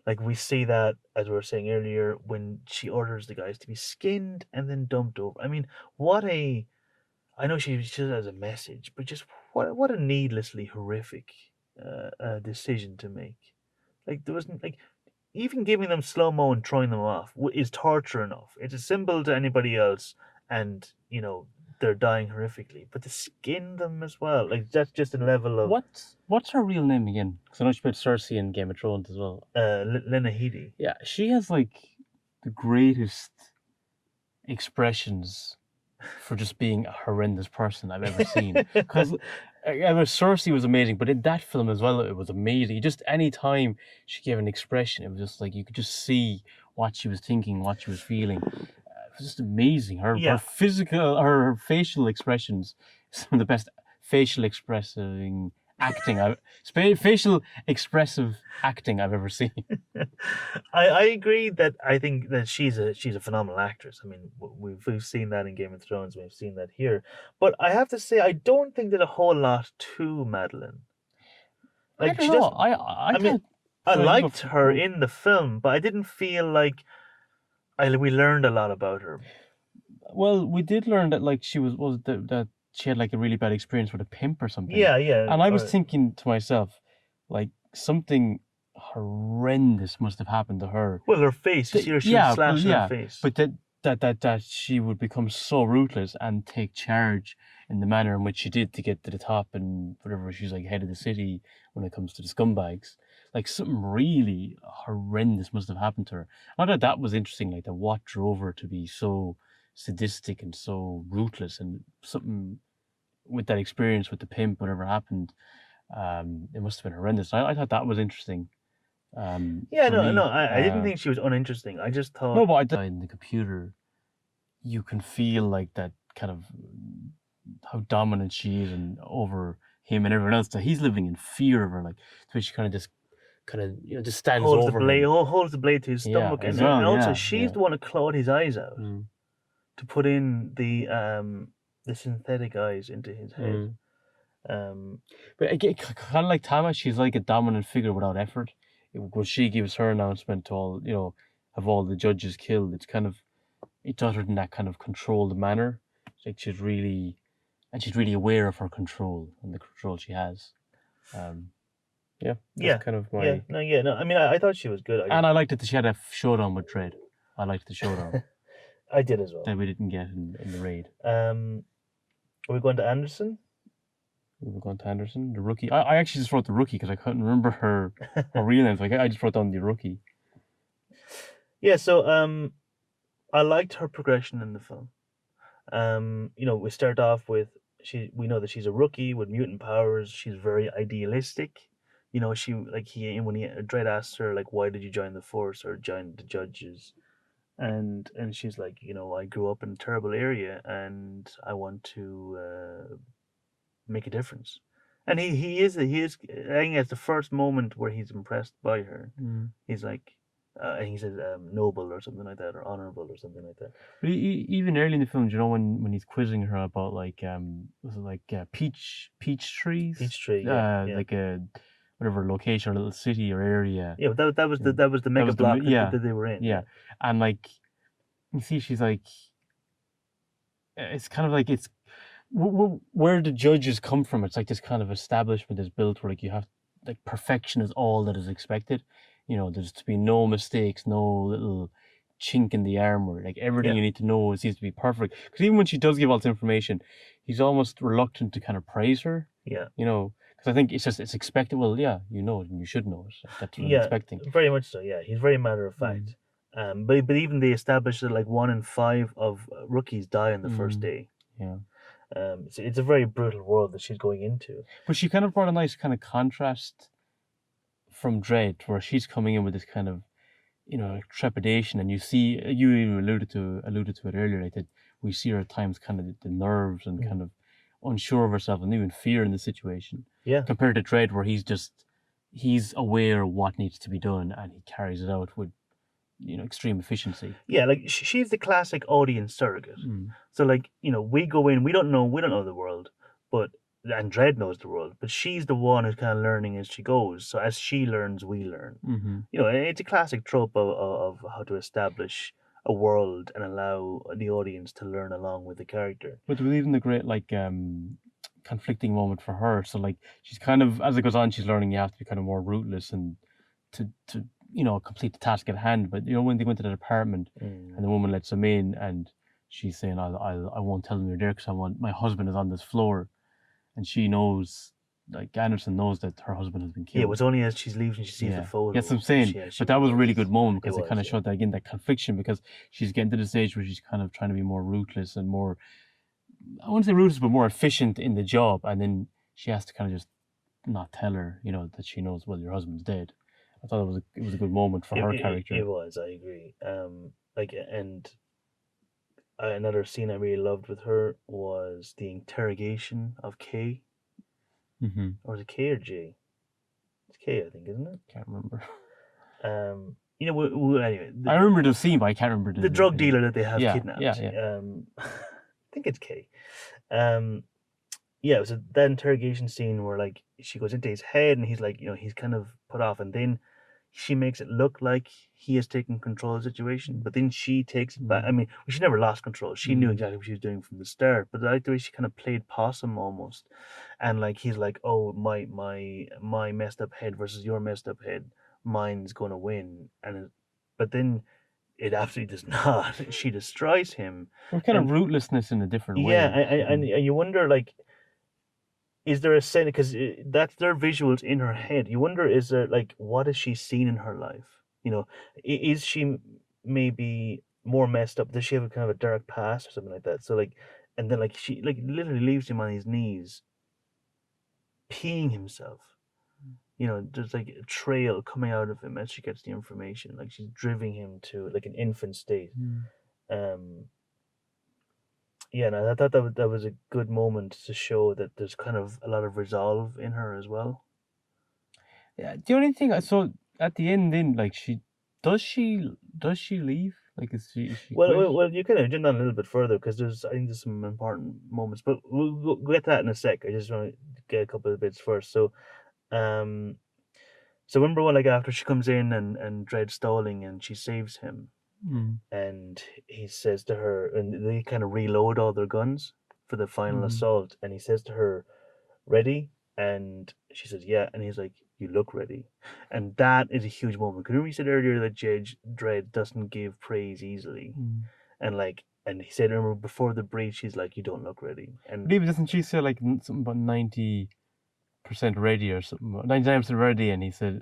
Like we see that, as we were saying earlier, when she orders the guys to be skinned and then dumped over. I mean, I know she has a message, but just what a needlessly horrific decision to make. Like there wasn't even giving them slow-mo and throwing them off is torture enough. It's a symbol to anybody else, and they're dying horrifically. But to skin them as well, that's just a level of. What's her real name again? Because I know she played Cersei in Game of Thrones as well. Lena Headey. Yeah, she has the greatest expressions for just being a horrendous person I've ever seen. Because Cersei was amazing, but in that film as well, it was amazing. Just any time she gave an expression, it was just you could just see what she was thinking, what she was feeling. It was just amazing. Her facial expressions, some of the best facial expressive acting I've ever seen. I agree that I think that she's a phenomenal actress. I mean, we've seen that in Game of Thrones, we've seen that here. But I have to say, I don't think there's a whole lot to Madeline. I don't know. I liked her in the film, but I didn't feel like we learned a lot about her. Well, we did learn that that she had a really bad experience with a pimp or something. Yeah. And I was thinking to myself, something horrendous must have happened to her. Well, her face, you see her, she was slashed in her face. But that she would become so ruthless and take charge in the manner in which she did to get to the top and whatever. She's like head of the city when it comes to the scumbags. Like something really horrendous must have happened to her. I thought that was interesting, like that what drove her to be so sadistic and so ruthless, and something with that experience with the pimp, whatever happened, it must have been horrendous. I thought that was interesting. I I didn't think she was uninteresting. I just thought... No, but I did in the computer, you can feel like that kind of how dominant she is and over him and everyone else. That he's living in fear of her, like so she kind of just just stands holds over the blade, him. holds the blade to his stomach, and also she's the one who clawed his eyes out to put in the synthetic eyes into his head. But again, kind of like Tama, she's like a dominant figure without effort. When she gives her announcement to all, have all the judges killed, it's uttered in that kind of controlled manner. Like she's really aware of her control and the control she has. That's kind of my... I mean, I thought she was good. I liked it that she had a showdown with Dredd. I liked the showdown. I did as well. That we didn't get in the raid. Are we going to Anderson? We were going to Anderson, the rookie. I actually just wrote the rookie because I couldn't remember her real name. Like I just wrote down the rookie. Yeah, so I liked her progression in the film. We start off with we know that she's a rookie with mutant powers. She's very idealistic. When Dredd asks her like, why did you join the force or join the judges, and she's like, I grew up in a terrible area and I want to make a difference. And he is I think it's the first moment where he's impressed by her. He's like, and he says noble or something like that, or honorable or something like that. But even early in the film, when he's quizzing her about like was it like peach trees? Peach tree, like a whatever location or little city or area. Yeah, but that was the mega block that they were in. Yeah, and like you see, she's like, it's kind of like it's where the judges come from. It's like this kind of establishment is built where like you have like perfection is all that is expected. There's to be no mistakes, no little chink in the armor. Like everything you need to know seems to be perfect. Because even when she does give all this information, he's almost reluctant to kind of praise her. Yeah. Because I think it's expected. Well, yeah, and you should know it. That's what I'm expecting. Very much so. Yeah, he's very matter of fact. But even they established that like 1 in 5 of rookies die on the first day. Yeah. It's a very brutal world that she's going into. But she kind of brought a nice kind of contrast from Dredd, where she's coming in with this kind of, trepidation, and you see, you even alluded to it earlier, like that we see her at times kind of the nerves and kind of unsure of herself and even fear in the situation. Yeah. Compared to Dredd, where he's aware of what needs to be done and he carries it out with, extreme efficiency. Yeah, like she's the classic audience surrogate. So like, we go in, we don't know the world, and Dredd knows the world, but she's the one who's kind of learning as she goes. So as she learns, we learn. It's a classic trope of how to establish a world and allow the audience to learn along with the character. But there was even the great conflicting moment for her. So like she's kind of, as it goes on, she's learning you have to be kind of more ruthless and to complete the task at hand. But when they went to that apartment and the woman lets them in and she's saying, I won't tell them you're there because my husband is on this floor. And she knows, like Anderson knows that her husband has been killed. Yeah, it was only as she's leaving she sees the photo. Yes, I'm saying. But that was a really good moment because it kind of showed that again, that confliction, because she's getting to the stage where she's kind of trying to be more ruthless and more, I wouldn't say ruthless, but more efficient in the job. And then she has to kind of just not tell her, that she knows, well, your husband's dead. I thought it was a good moment for her character. It was, I agree. Another scene I really loved with her was the interrogation of Kay. Or was it K or J? It's K, I think, isn't it? Can't remember. Anyway. I remember the scene, but I can't remember the drug dealer that they have kidnapped. Yeah. I think it's K. It was that interrogation scene where like she goes into his head and he's like, he's kind of put off, and then she makes it look like he has taken control of the situation, but then she takes it back. I mean, she never lost control. She knew exactly what she was doing from the start, but I like the way she kind of played possum almost. And like, he's like, oh, my messed up head versus your messed up head. mind's going to win, but then it absolutely does not. She destroys him. Or kind of And- rootlessness in a different way. Yeah, and you wonder, like, is there a sense, because that's their visuals in her head. You wonder, is there, like, what has she seen in her life? You know, is she maybe more messed up? Does she have a kind of a dark past or something like that? So like, and then like she like literally leaves him on his knees, peeing himself. You know, there's like a trail coming out of him as she gets the information. Like she's driving him to like an infant state. Um, yeah, and I thought that was a good moment to show that there's kind of a lot of resolve in her as well. Yeah, the only thing I saw at the end, then, like, does she leave? Like, is she quit? Well, you kind of jump on a little bit further because I think there's some important moments, but we'll get to that in a sec. I just want to get a couple of bits first. So, so remember when, like, after she comes in and Dredd's stalling and she saves him, and he says to her, and they kind of reload all their guns for the final assault, and he says to her, "Ready?" And she says, "Yeah," and he's like, "You look ready," and that is a huge moment. Because remember, you said earlier that Judge Dredd doesn't give praise easily, and he said, remember, before the breach, he's like, "You don't look ready," and Maybe doesn't she say like something about 90% ready or something, 99% ready, and he said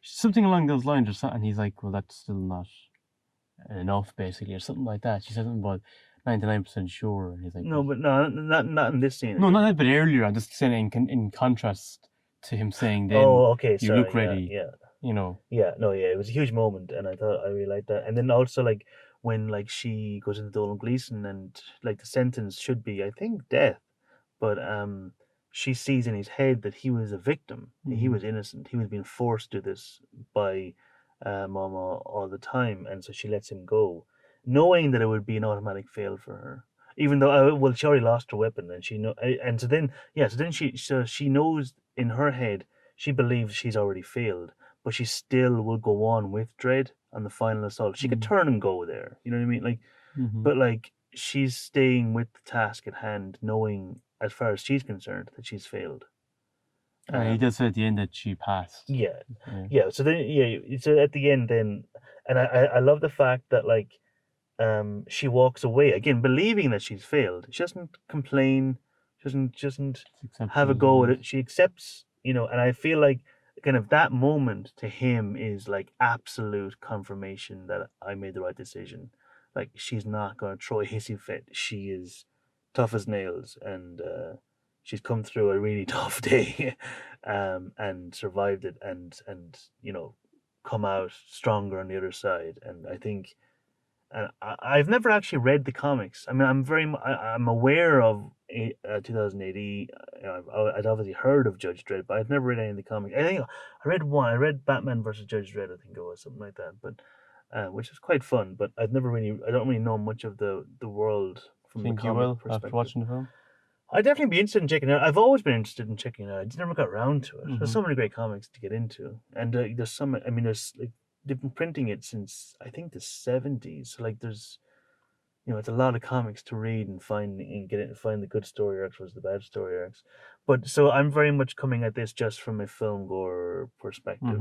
something along those lines or something, and he's like, well, that's still not enough, basically, or something like that. She said something about 99% sure, and he's like, no, but no, not in this scene. no, not that, but earlier. I'm just saying in contrast to him saying, then, Oh, okay, you sorry, look ready. Yeah. You know. Yeah, no, yeah, it was a huge moment, and I thought I really liked that. And then also, like, when like she goes into Dolan Gleeson, and like the sentence should be, I think, death, but she sees in his head that he was a victim, he was innocent, he was being forced to do this by Mama all the time, and so she lets him go, knowing that it would be an automatic fail for her. Even though, well, she already lost her weapon, and and so then, yeah, so she knows in her head, she believes she's already failed, but she still will go on with Dredd on the final assault. She could turn and go there, you know what I mean? Like, but like she's staying with the task at hand, knowing, as far as she's concerned, that she's failed. And he does say at the end that she passed. Yeah. So then, so at the end, then, and I love the fact that, like, she walks away again, believing that she's failed. She doesn't complain. She doesn't have a go at it. She accepts, and I feel like kind of that moment to him is like absolute confirmation that I made the right decision. Like, she's not going to throw a hissy fit. She is tough as nails, and she's come through a really tough day, and survived it, and come out stronger on the other side. And I think. And I've never actually read the comics. I mean, I'm aware of 2080. I'd obviously heard of Judge Dredd, but I've never read any of the comics. I think I read one. I read Batman versus Judge Dredd, I think it was, something like that. But which was quite fun. But I don't really know much of the world from Think the comic you will perspective. after watching the film? I'd definitely be interested in checking it out. I've always been interested in checking it out. I just never got around to it. There's so many great comics to get into, and there's some. I mean, there's like. They've been printing it since, I think, the 70s. So, like, there's, it's a lot of comics to read and find the good story arcs versus the bad story arcs. But so I'm very much coming at this just from a film gore perspective,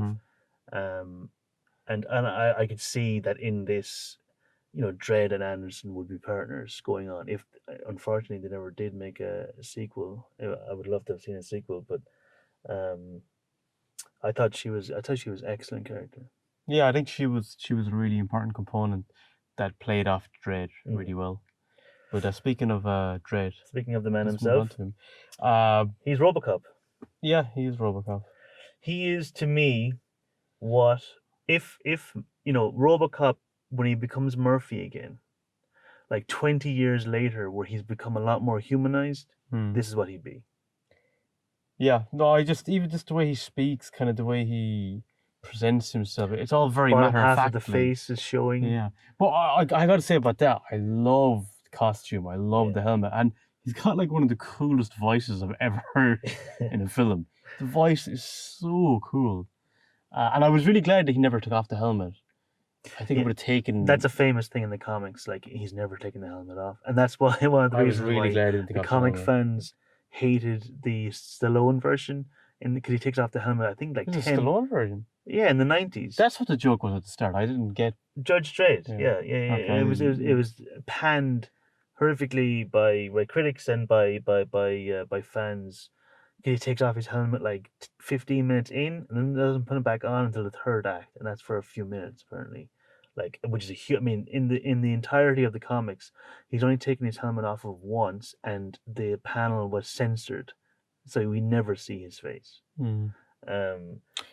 and I could see that in this, Dredd and Anderson would be partners going on. If unfortunately they never did make a sequel, I would love to have seen a sequel. But I thought she was an excellent character. Yeah, I think she was a really important component that played off Dredd really well. But speaking of Dredd, speaking of the man let's move on himself, to him. He's RoboCop. Yeah, he is RoboCop. He is, to me, what if RoboCop, when he becomes Murphy again, like 20 years later, where he's become a lot more humanized, this is what he'd be. Yeah, no, even just the way he speaks, kind of the way he presents himself, it's all very matter of fact. Half of the face is showing. Yeah, but I got to say about that, I love the costume, I love the helmet, and he's got like one of the coolest voices I've ever heard in a film. The voice is so cool, and I was really glad that he never took off the helmet. I think it would have taken. That's a famous thing in the comics. Like, he's never taken the helmet off, and that's why one of the reasons why the comic fans hated the Stallone version, because he takes off the helmet. I think like There's a Stallone version. Yeah, in the 90s. That's what the joke was at the start. I didn't get. Judge Dredd. Yeah. Yeah. Okay, And it was panned horrifically by critics and by fans. He takes off his helmet like 15 minutes in, and then doesn't put it back on until the third act, and that's for a few minutes apparently. Like, which is a huge. I mean, in the entirety of the comics, he's only taken his helmet off of once, and the panel was censored, so we never see his face. Um,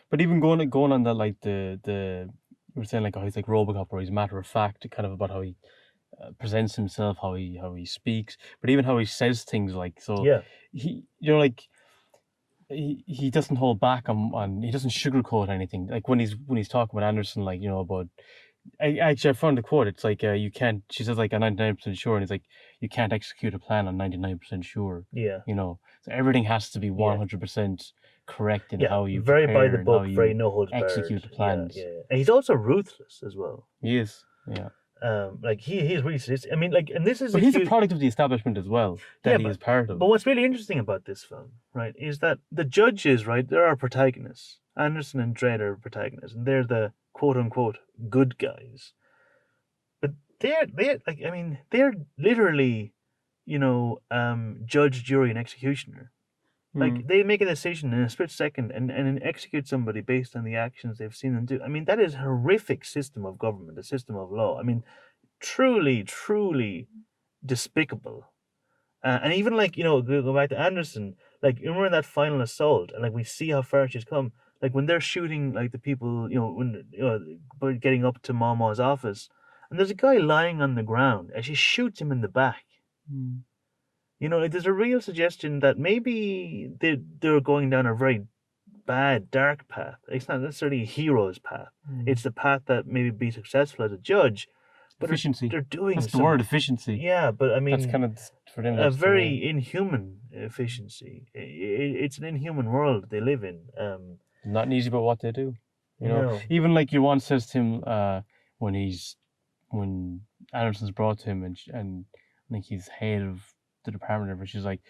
But even going on that, like the you were saying, like how he's like RoboCop, where he's matter of fact, kind of about how he presents himself, how he speaks, but even how he says things, like, so yeah, he, like, he doesn't hold back on he doesn't sugarcoat anything. Like when he's talking with Anderson, like, about, I found the quote. It's like, you can't. She says like, I'm 99% sure, and he's like, you can't execute a plan on 99% sure. yeah. So everything has to be 100% correct in how you very prepare by the and book, how you very no holds execute the barred. plans. Yeah. And he's also ruthless as well. He is, yeah. Like he's really sadistic. I mean, like, and this is But he's a product of the establishment as well that he is part of. But what's really interesting about this film, right, is that the judges, right, they're our protagonists. Anderson and Dredd are protagonists, and they're the quote unquote good guys. But they're like, I mean, they're literally, judge, jury, and executioner. Like, they make a decision in a split second and execute somebody based on the actions they've seen them do. I mean, that is a horrific system of government, a system of law. I mean, truly, truly despicable. And even, like, go back to Anderson, like, remember that final assault, and like we see how far she's come. Like when they're shooting, like, the people, when getting up to Mama's office, and there's a guy lying on the ground, and she shoots him in the back. Like, there's a real suggestion that maybe they're going down a very bad, dark path. It's not necessarily a hero's path. It's the path that maybe be successful as a judge. But efficiency. They're doing that's the word, efficiency. Yeah, but I mean, that's kind of for them. A very inhuman efficiency. It's an inhuman world they live in. Not easy about what they do. No. Even like your one says to him when Anderson's brought to him, and I think he's head of the department, or she's like,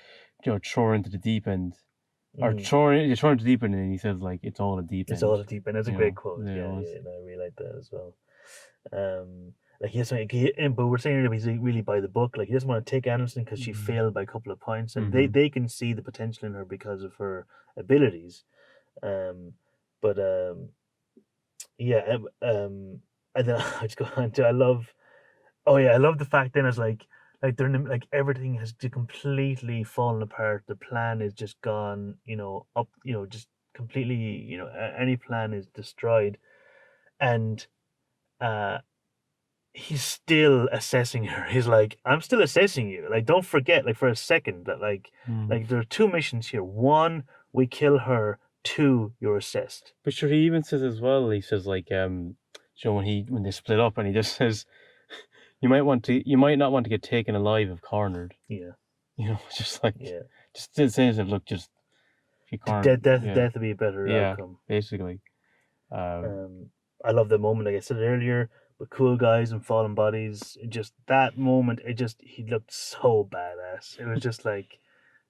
throw her into the deep end, or throw her into the deep end, and he says like, it's all a deep end. It's all a deep end. That's a great quote. Yeah, no, I really like that as well. But we're saying he's really by the book. Like, he doesn't want to take Anderson because she failed by a couple of points, and they can see the potential in her because of her abilities. And then I just go on to I love the fact then is like they're like everything has completely fallen apart. The plan is just gone, up, just completely, any plan is destroyed, and he's still assessing her. He's like, I'm still assessing you. Like, don't forget, like, for a second that like there are two missions here. One, we kill her. Two, you're assessed. But sure, he even says as well. He says like, when they split up, and he just says, you might not want to get taken alive if cornered. Yeah. Just like, just saying that, look, just if you cornered, death would be a better outcome. Basically. I love the moment, like I said earlier, with cool guys and fallen bodies. Just that moment, he looked so badass. It was just like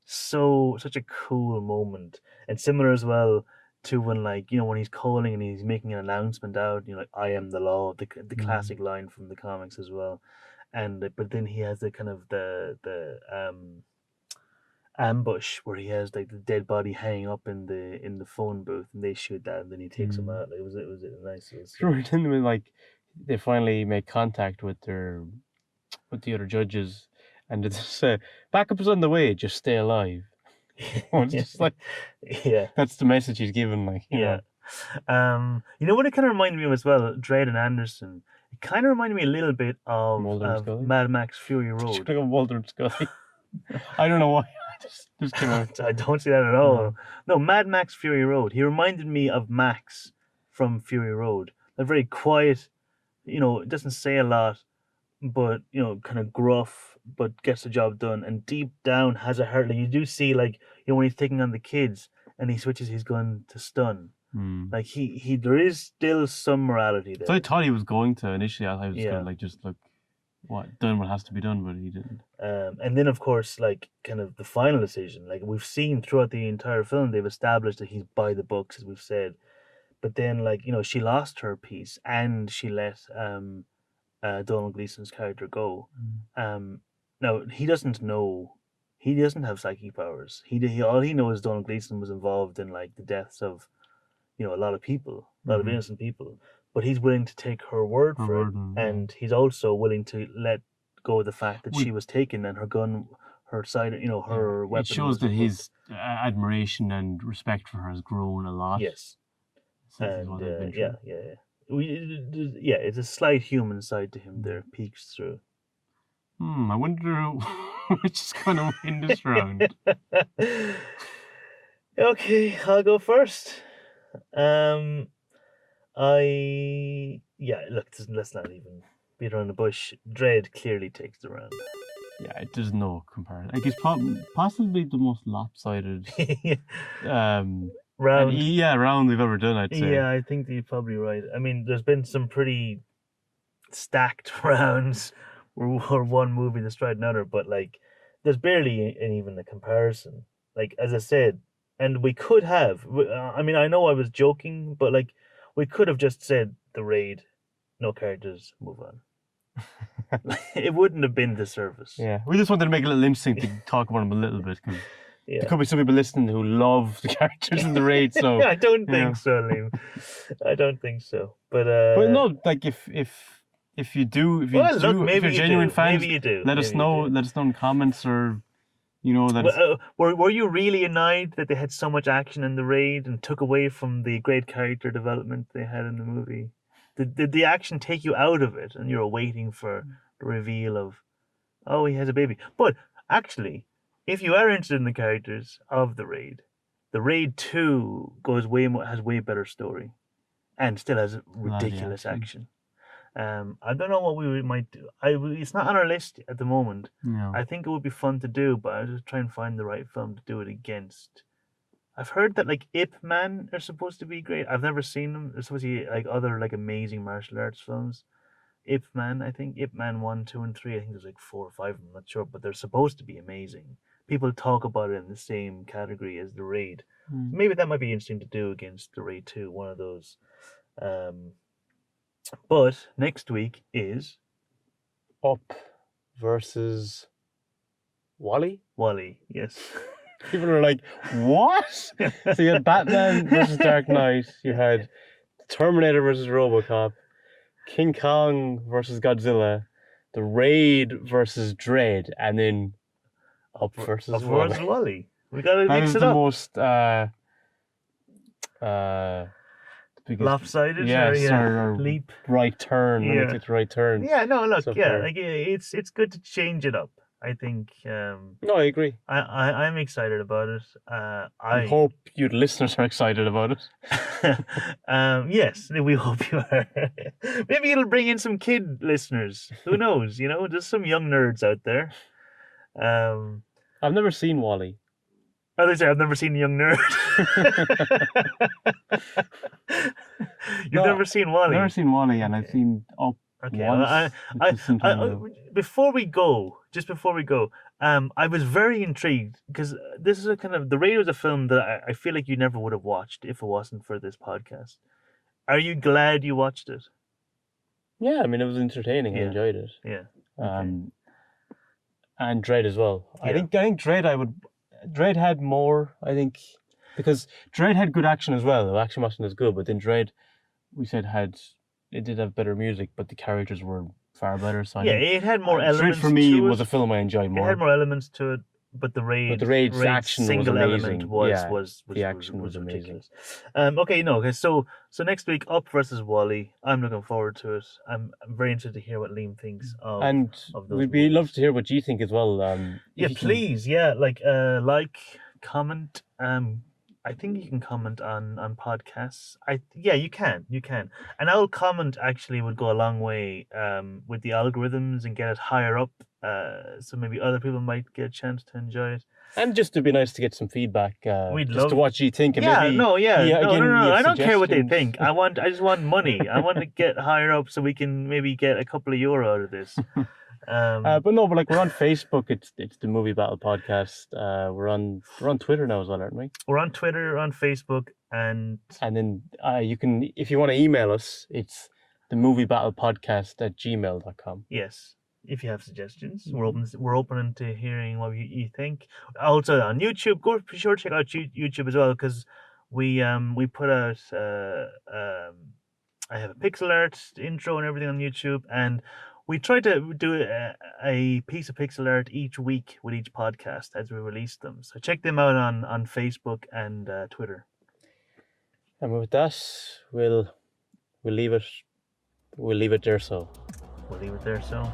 such a cool moment, and similar as well to when, like, when he's calling and he's making an announcement out, like, I am the law, the classic line from the comics as well. And but then he has the kind of the ambush where he has like the dead body hanging up in the phone booth, and they shoot that, and then he takes him out. Like, it was nice. Sure, then when like they finally make contact with the other judges, and it's say, backup is on the way, just stay alive. It's just like, that's the message he's given. Like, you know what it kind of reminded me of as well, Dredd and Anderson. It kind of reminded me a little bit of Mad Max Fury Road. Mulder and Scully. I don't know why. Just came out. I don't see that at all. No, Mad Max Fury Road. He reminded me of Max from Fury Road. They're very quiet. It doesn't say a lot, but kind of gruff, but gets the job done. And deep down has a heart. Like, you do see, like, when he's taking on the kids and he switches his gun to stun. Like, he there is still some morality there. So I thought he was going to initially. I thought he was going to, like, just look done what has to be done, but he didn't. And then, of course, like, kind of the final decision, like we've seen throughout the entire film, they've established that he's by the books, as we've said. but then like she lost her piece and she let Donald Gleason's character go. Now he doesn't know. He doesn't have psychic powers. He all he knows is Donald Gleason was involved in like the deaths of a lot of people, a lot of innocent people. But he's willing to take her word for it, and he's also willing to let go of the fact that she was taken and her gun, her side, her weapon. It shows that his admiration and respect for her has grown a lot. Yes. since what they've been through. It's a slight human side to him there, peeks through. I wonder which is going to win this round. Okay, I'll go first. Look, let's not even beat around the bush. Dredd clearly takes the round. Yeah, there's no comparison. Like, it's possibly the most lopsided round. round we've ever done, I'd say. Yeah, I think you're probably right. I mean, there's been some pretty stacked rounds where one movie destroyed another, but like, there's barely even a comparison. Like, as I said, and we could have. I mean, I know I was joking, but like, we could have just said The Raid, no characters, move on. It wouldn't have been disservice. Yeah, we just wanted to make a little interesting to talk about them a little bit, because there could be some people listening who love the characters in The Raid. So I don't think so, Liam. I don't think so. But no, like if you do, if you're genuine fans, maybe you do. Let us know. Let us know in comments, or that. Were you really annoyed that they had so much action in The Raid and took away from the great character development they had in the movie? Did the action take you out of it, and you're waiting for the reveal of, oh, he has a baby? But actually, if you are interested in the characters of The Raid 2 has way better story, and still has ridiculous action. I don't know what we might do. It's not on our list at the moment. No. I think it would be fun to do, but I'll just try and find the right film to do it against. I've heard that like Ip Man are supposed to be great. I've never seen them. They're supposed to be like other like amazing martial arts films. Ip Man, I think Ip Man 1, 2, and 3. I think there's like 4 or 5. I'm not sure, but they're supposed to be amazing. People talk about it in the same category as The Raid. Maybe that might be interesting to do against The Raid 2. One of those. But next week is Up versus Wally. Wally. Yes. People are like, what? So you had Batman versus Dark Knight. You had Terminator versus RoboCop. King Kong versus Godzilla. The Raid versus Dredd. And then Up versus Wally. We gotta mix it up. That is the most lopsided, or leap, right turn. Yeah. When we took the right turn. Yeah, no, look, it's good to change it up. I think. No, I agree. I'm excited about it. I hope you listeners are excited about it. Yes, we hope you are. Maybe it'll bring in some kid listeners. Who knows? There's some young nerds out there. I've never seen Wally. Oh, they say I've never seen a young nerd. You've never seen Wally? I've never seen Wally, and I've seen Up once. Before we go, I was very intrigued, because this is The Raid was a film that I feel like you never would have watched if it wasn't for this podcast. Are you glad you watched it? Yeah, I mean, it was entertaining. I enjoyed it. Yeah. And Dredd as well. Yeah. I think Dredd had more, I think, because Dredd had good action as well. The action wasn't as good, but then Dredd, we said, it did have better music, but the characters were far better. So it had more elements. Dredd for me was a film I enjoyed more. It had more elements to it, but the Raid's action single was amazing. was the action was ridiculous. So next week, Up versus Wally. I'm looking forward to it. I'm very interested to hear what Liam thinks of. And of those we'd be love to hear what you think as well. Please, comment. I think you can comment on podcasts. You can, and I'll comment. Actually, would go a long way with the algorithms and get it higher up. So maybe other people might get a chance to enjoy it. And just to be nice to get some feedback. We'd just love to what you think. And no. I don't care what they suggestions. think. I just want money. I want to get higher up so we can maybe get a couple of euro out of this. But like we're on Facebook. It's the Movie Battle Podcast. We're on Twitter now as well, aren't we? We're on Twitter, on Facebook. And then you can, if you want to email us, it's themoviebattlepodcast@gmail.com. yes, if you have suggestions, we're open to hearing what you think. Also on YouTube, be sure to check out YouTube as well, because we put out I have a pixel art intro and everything on YouTube, and we try to do a piece of pixel art each week with each podcast as we release them. So check them out on Facebook and Twitter. And with that, we'll leave it there. So. We'll leave it there. So.